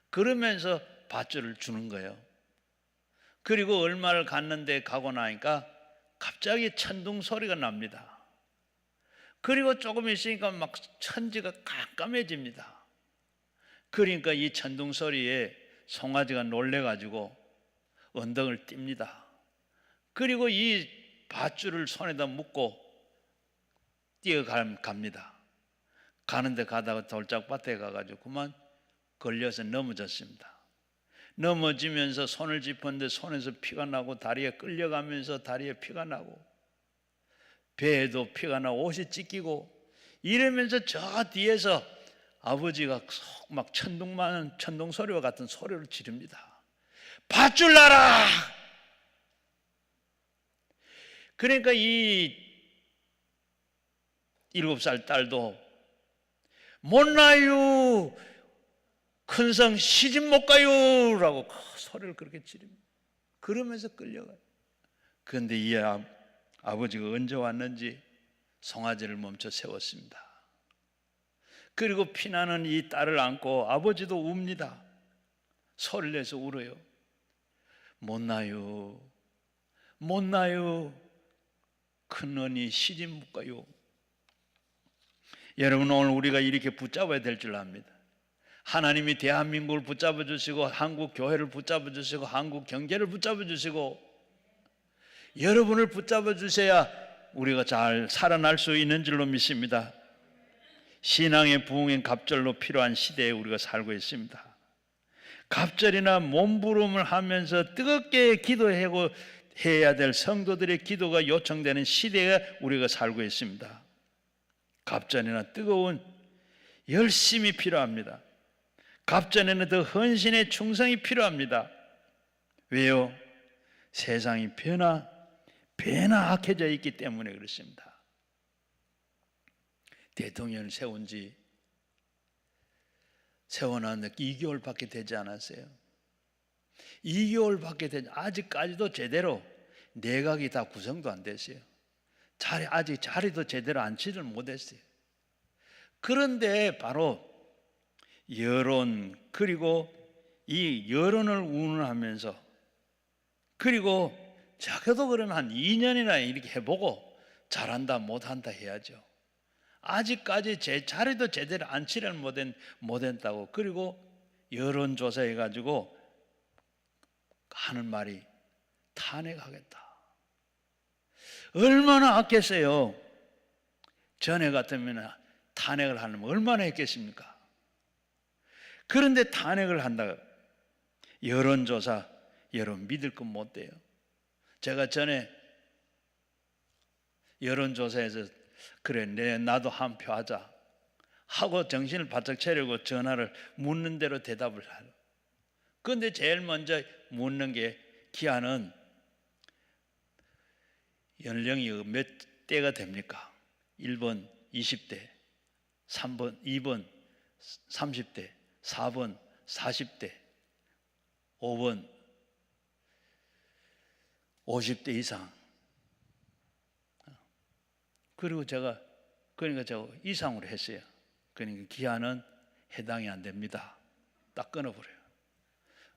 그러면서 밧줄을 주는 거예요. 그리고 얼마를 갔는데 가고 나니까 갑자기 천둥 소리가 납니다. 그리고 조금 있으니까 막 천지가 깜깜해집니다. 그러니까 이 천둥 소리에 송아지가 놀래가지고 언덕을 띱니다. 그리고 이 밧줄을 손에다 묶고 뛰어갑니다. 가는데 가다가 돌짝밭에 가가지고 그만 걸려서 넘어졌습니다. 넘어지면서 손을 짚었는데 손에서 피가 나고 다리에 끌려가면서 다리에 피가 나고 배에도 피가 나고 옷이 찢기고 이러면서 저 뒤에서 아버지가 막 천둥 소리와 같은 소리를 지릅니다. 밧줄 놔라! 그러니까 이 7살 딸도 못 나요. 큰성 시집 못 가요 라고 소리를 그렇게 지릅니다. 그러면서 끌려가요. 그런데 이 아버지가 언제 왔는지 송아지를 멈춰 세웠습니다. 그리고 피나는 이 딸을 안고 아버지도 웁니다. 소리를 내서 울어요. 못 나요. 못 나요. 큰언니 시집 못 가요. 여러분, 오늘 우리가 이렇게 붙잡아야 될 줄 압니다. 하나님이 대한민국을 붙잡아 주시고 한국 교회를 붙잡아 주시고 한국 경제를 붙잡아 주시고 여러분을 붙잡아 주셔야 우리가 잘 살아날 수 있는 줄로 믿습니다. 신앙의 부흥인 갑절로 필요한 시대에 우리가 살고 있습니다. 갑절이나 몸부림을 하면서 뜨겁게 기도해야 될 성도들의 기도가 요청되는 시대에 우리가 살고 있습니다. 갑절이나 뜨거운 열심이 필요합니다. 갑절에는 더 헌신의 충성이 필요합니다. 왜요? 세상이 배나 악해져 있기 때문에 그렇습니다. 대통령을 세워놨는데 2개월밖에 되지 않았어요. 2개월밖에 되지 아직까지도 제대로 내각이 다 구성도 안 됐어요. 아직 자리도 제대로 앉지를 못했어요. 그런데 바로 여론, 그리고 이 여론을 운운하면서 그리고 적어도 그러면 한 2년이나 이렇게 해보고 잘한다 못한다 해야죠. 아직까지 제 자리도 제대로 앉지를 못했다고. 그리고 여론조사 해가지고 하는 말이 탄핵하겠다. 얼마나 아꼈어요. 전에 같으면 탄핵을 하려면 얼마나 했겠습니까? 그런데 탄핵을 한다. 여론조사, 여러분 믿을 건 못 돼요. 제가 전에 여론조사에서 그래 나도 한 표 하자 하고 정신을 바짝 차리고 전화를 묻는 대로 대답을 하요. 그런데 제일 먼저 묻는 게 기한은 연령이 몇 대가 됩니까? 1번 20대, 3번 2번 30대, 4번 40대, 5번 50대 이상. 그리고 그러니까 제가 이상으로 했어요. 그러니까 기한은 해당이 안 됩니다. 딱 끊어버려요.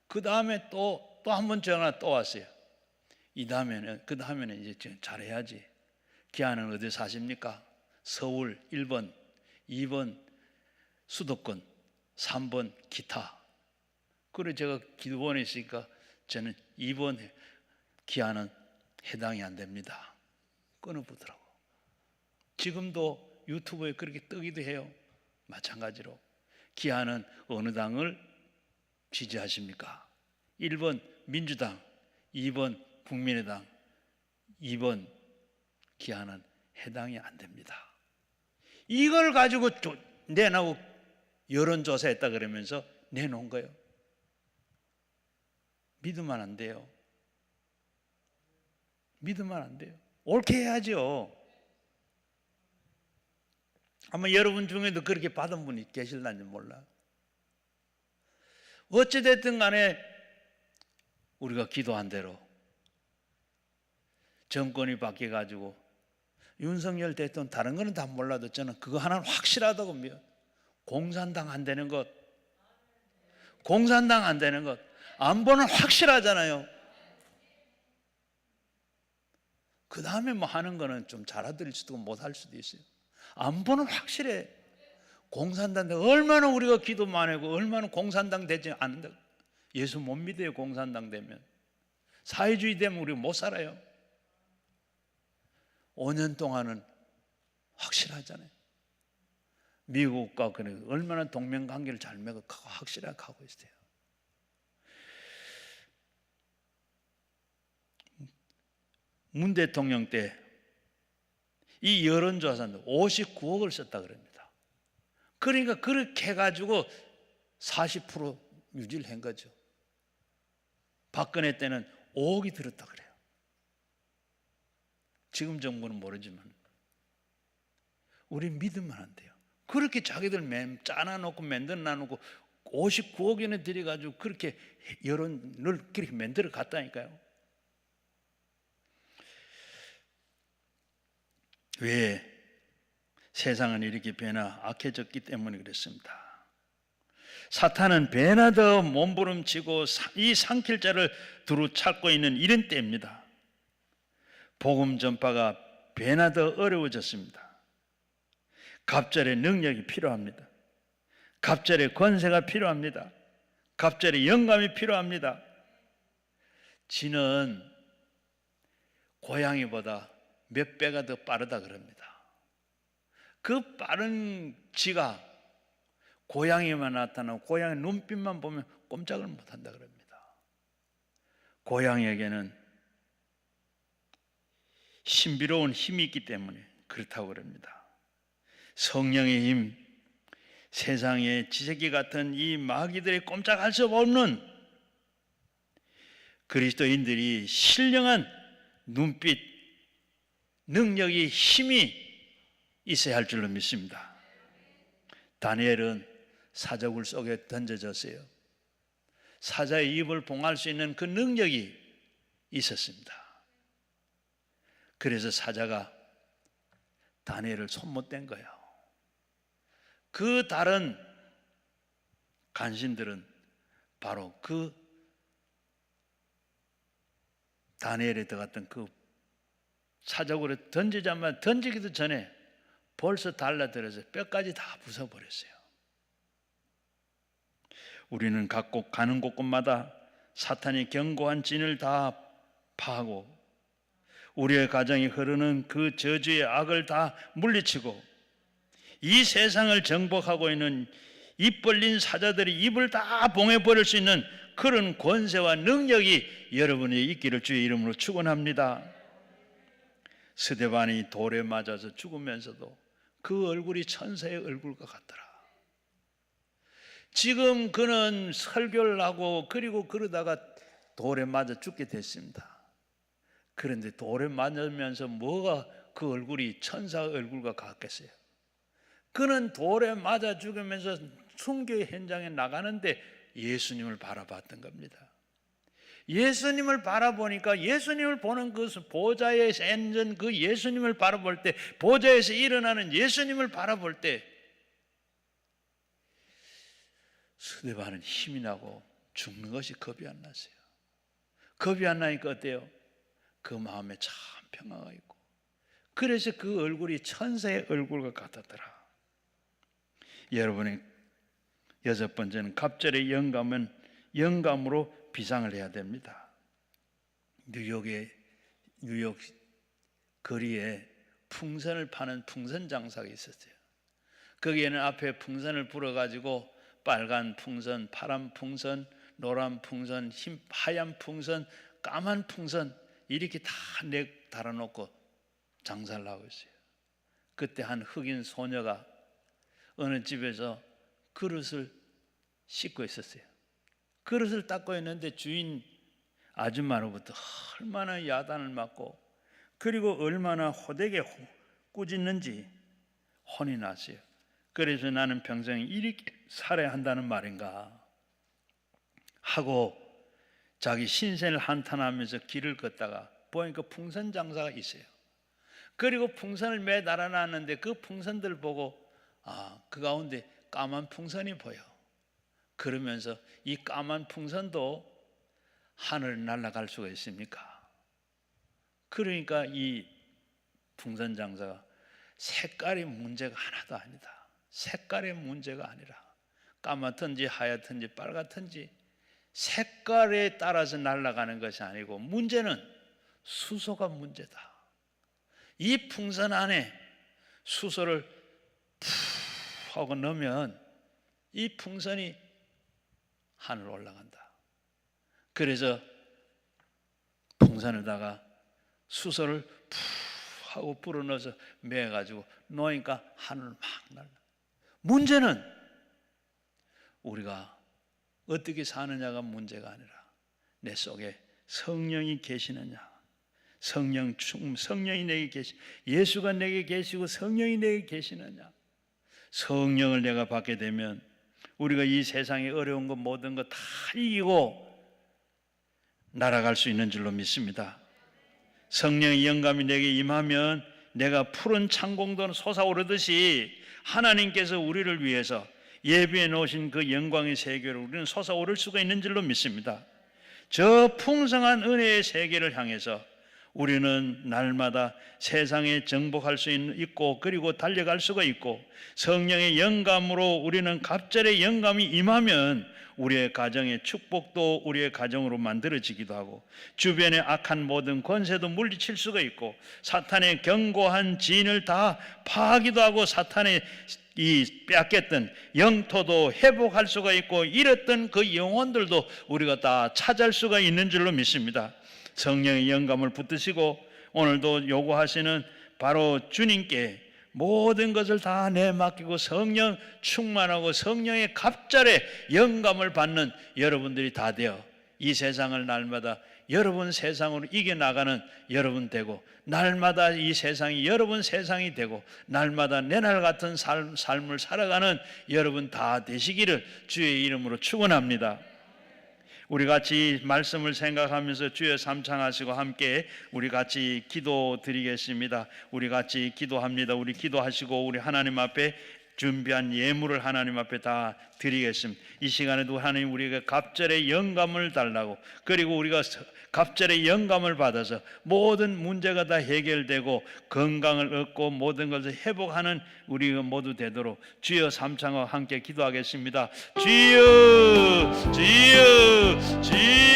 그 다음에 또 한 번 전화 또 왔어요. 그 다음에는 이제 잘해야지. 기한은 어디 사십니까? 서울 1번, 2번 수도권, 3번 기타. 그래서 제가 기도원에 있으니까 저는 2번 기한은 해당이 안 됩니다. 끊어보더라고. 지금도 유튜브에 그렇게 뜨기도 해요. 마찬가지로 기한은 어느 당을 지지하십니까? 1번 민주당, 2번 국민의당, 2번 기한은 해당이 안 됩니다. 이걸 가지고 내놓고 여론조사했다 그러면서 내놓은 거예요. 믿으면 안 돼요. 믿으면 안 돼요. 옳게 해야죠. 아마 여러분 중에도 그렇게 받은 분이 계실는지 몰라. 어찌됐든 간에 우리가 기도한 대로 정권이 바뀌어가지고 윤석열 대통령, 다른 거는 다 몰라도 저는 그거 하나는 확실하다고 믿어요. 공산당 안 되는 것, 공산당 안 되는 것, 안보는 확실하잖아요. 그 다음에 뭐 하는 거는 좀 잘하들 수도 못할 수도 있어요. 안보는 확실해. 공산당 얼마나 우리가 기도 많이 하고 얼마나 공산당 되지 않는다. 예수 못 믿어요. 공산당 되면 사회주의 되면 우리 못 살아요. 5년 동안은 확실하잖아요. 미국과 얼마나 동맹관계를 잘 맺고 확실하게 하고 있어요. 문 대통령 때 이 여론조사는 59억을 썼다 그럽니다. 그러니까 그렇게 해가지고 40% 유지를 한 거죠. 박근혜 때는 5억이 들었다 그래요. 지금 정부는 모르지만 우리 믿으면 안 돼요. 그렇게 자기들 짜놔놓고 만들어놔놓고 59억이나 들여가지고 그렇게 여론을 그렇게 만들어 갔다니까요. 왜? 세상은 이렇게 변화 악해졌기 때문에 그렇습니다. 사탄은 배나 더 몸부림치고 이 삼킬 자를 두루 찾고 있는 이런 때입니다. 복음 전파가 배나 더 어려워졌습니다. 갑절의 능력이 필요합니다. 갑절의 권세가 필요합니다. 갑절의 영감이 필요합니다. 쥐는 고양이보다 몇 배가 더 빠르다 그럽니다. 그 빠른 쥐가 고양이만 나타나고 고양이 눈빛만 보면 꼼짝을 못한다 그럽니다. 고양이에게는 신비로운 힘이 있기 때문에 그렇다고 그럽니다. 성령의 힘, 세상의 지새끼 같은 이 마귀들의 꼼짝할 수 없는 그리스도인들이 신령한 눈빛, 능력이, 힘이 있어야 할 줄로 믿습니다. 다니엘은 사자굴 속에 던져졌어요. 사자의 입을 봉할 수 있는 그 능력이 있었습니다. 그래서 사자가 다니엘을 손못댄 거예요. 그 다른 간신들은 바로 그 다니엘에 들어갔던 그 사자굴에 던지자마자 던지기도 전에 벌써 달라들어서 뼈까지 다 부숴버렸어요. 우리는 각 가는 곳곳마다 사탄이 견고한 진을 다 파하고 우리의 가정에 흐르는 그 저주의 악을 다 물리치고 이 세상을 정복하고 있는 입 벌린 사자들이 입을 다 봉해버릴 수 있는 그런 권세와 능력이 여러분이 있기를 주의 이름으로 축원합니다. 스데반이 돌에 맞아서 죽으면서도 그 얼굴이 천사의 얼굴과 같더라. 지금 그는 설교를 하고 그리고 그러다가 돌에 맞아 죽게 됐습니다. 그런데 돌에 맞으면서 뭐가 그 얼굴이 천사의 얼굴과 같겠어요? 그는 돌에 맞아 죽으면서 순교 현장에 나가는데 예수님을 바라봤던 겁니다. 예수님을 바라보니까 예수님을 보는 그 보좌에 앉은 그 예수님을 바라볼 때, 보좌에서 일어나는 예수님을 바라볼 때 스데반은 힘이 나고 죽는 것이 겁이 안 났어요. 겁이 안 나니까 어때요? 그 마음에 참 평화가 있고 그래서 그 얼굴이 천사의 얼굴과 같았더라. 여러분의 여섯 번째는 갑절의 영감은 영감으로 비상을 해야 됩니다. 뉴욕 거리에 풍선을 파는 풍선 장사가 있었어요. 거기에는 앞에 풍선을 불어가지고 빨간 풍선, 파란 풍선, 노란 풍선, 하얀 풍선, 까만 풍선 이렇게 다 달아놓고 장사를 하고 있어요. 그때 한 흑인 소녀가 어느 집에서 그릇을 씻고 있었어요. 그릇을 닦고 있는데 주인 아줌마로부터 얼마나 야단을 맞고 그리고 얼마나 호되게 꾸짖는지 혼이 났어요. 그래서 나는 평생 이렇게 살아야 한다는 말인가 하고 자기 신세를 한탄하면서 길을 걷다가 보니까 풍선 장사가 있어요. 그리고 풍선을 매달아 놨는데 그 풍선들 보고 그 가운데 까만 풍선이 보여. 그러면서 이 까만 풍선도 하늘을 날아갈 수가 있습니까? 그러니까 이 풍선 장사가 색깔이 문제가 하나도 아니다. 색깔의 문제가 아니라 까맣든지 하얗든지 빨갛든지 색깔에 따라서 날아가는 것이 아니고 문제는 수소가 문제다. 이 풍선 안에 수소를 푹 하고 넣으면 이 풍선이 하늘 올라간다. 그래서 풍선에다가 수소를 푹 하고 불어넣어서 매가지고 놓으니까 하늘 막 날라. 문제는 우리가 어떻게 사느냐가 문제가 아니라 내 속에 성령이 계시느냐, 성령이 내게 계시, 예수가 내게 계시고 성령이 내게 계시느냐. 성령을 내가 받게 되면 우리가 이 세상의 어려운 것 모든 것 다 이기고 날아갈 수 있는 줄로 믿습니다. 성령의 영감이 내게 임하면 내가 푸른 창공도 솟아오르듯이 하나님께서 우리를 위해서 예비해 놓으신 그 영광의 세계로 우리는 솟아오를 수가 있는 줄로 믿습니다. 저 풍성한 은혜의 세계를 향해서 우리는 날마다 세상에 정복할 수 있고 그리고 달려갈 수가 있고 성령의 영감으로 우리는 갑절의 영감이 임하면 우리의 가정의 축복도 우리의 가정으로 만들어지기도 하고 주변의 악한 모든 권세도 물리칠 수가 있고 사탄의 견고한 진을 다 파하기도 하고 사탄의 이 빼앗겼던 영토도 회복할 수가 있고 잃었던 그 영혼들도 우리가 다 찾을 수가 있는 줄로 믿습니다. 성령의 영감을 붙드시고 오늘도 요구하시는 바로 주님께 모든 것을 다 내맡기고 성령 충만하고 성령의 갑절의 영감을 받는 여러분들이 다 되어 이 세상을 날마다 여러분 세상으로 이겨나가는 여러분 되고 날마다 이 세상이 여러분 세상이 되고 날마다 내날 같은 삶을 살아가는 여러분 다 되시기를 주의 이름으로 축원합니다. 우리 같이 말씀을 생각하면서 주여 삼창하시고 함께 우리 같이 기도 드리겠습니다. 우리 같이 기도합니다. 우리 기도하시고 우리 하나님 앞에 준비한 예물을 하나님 앞에 다 드리겠습니다. 이 시간에도 하나님 우리에게 갑절의 영감을 달라고 그리고 우리가 갑절의 영감을 받아서 모든 문제가 다 해결되고 건강을 얻고 모든 것을 회복하는 우리가 모두 되도록 주여 삼창과 함께 기도하겠습니다. 주여 주여 주여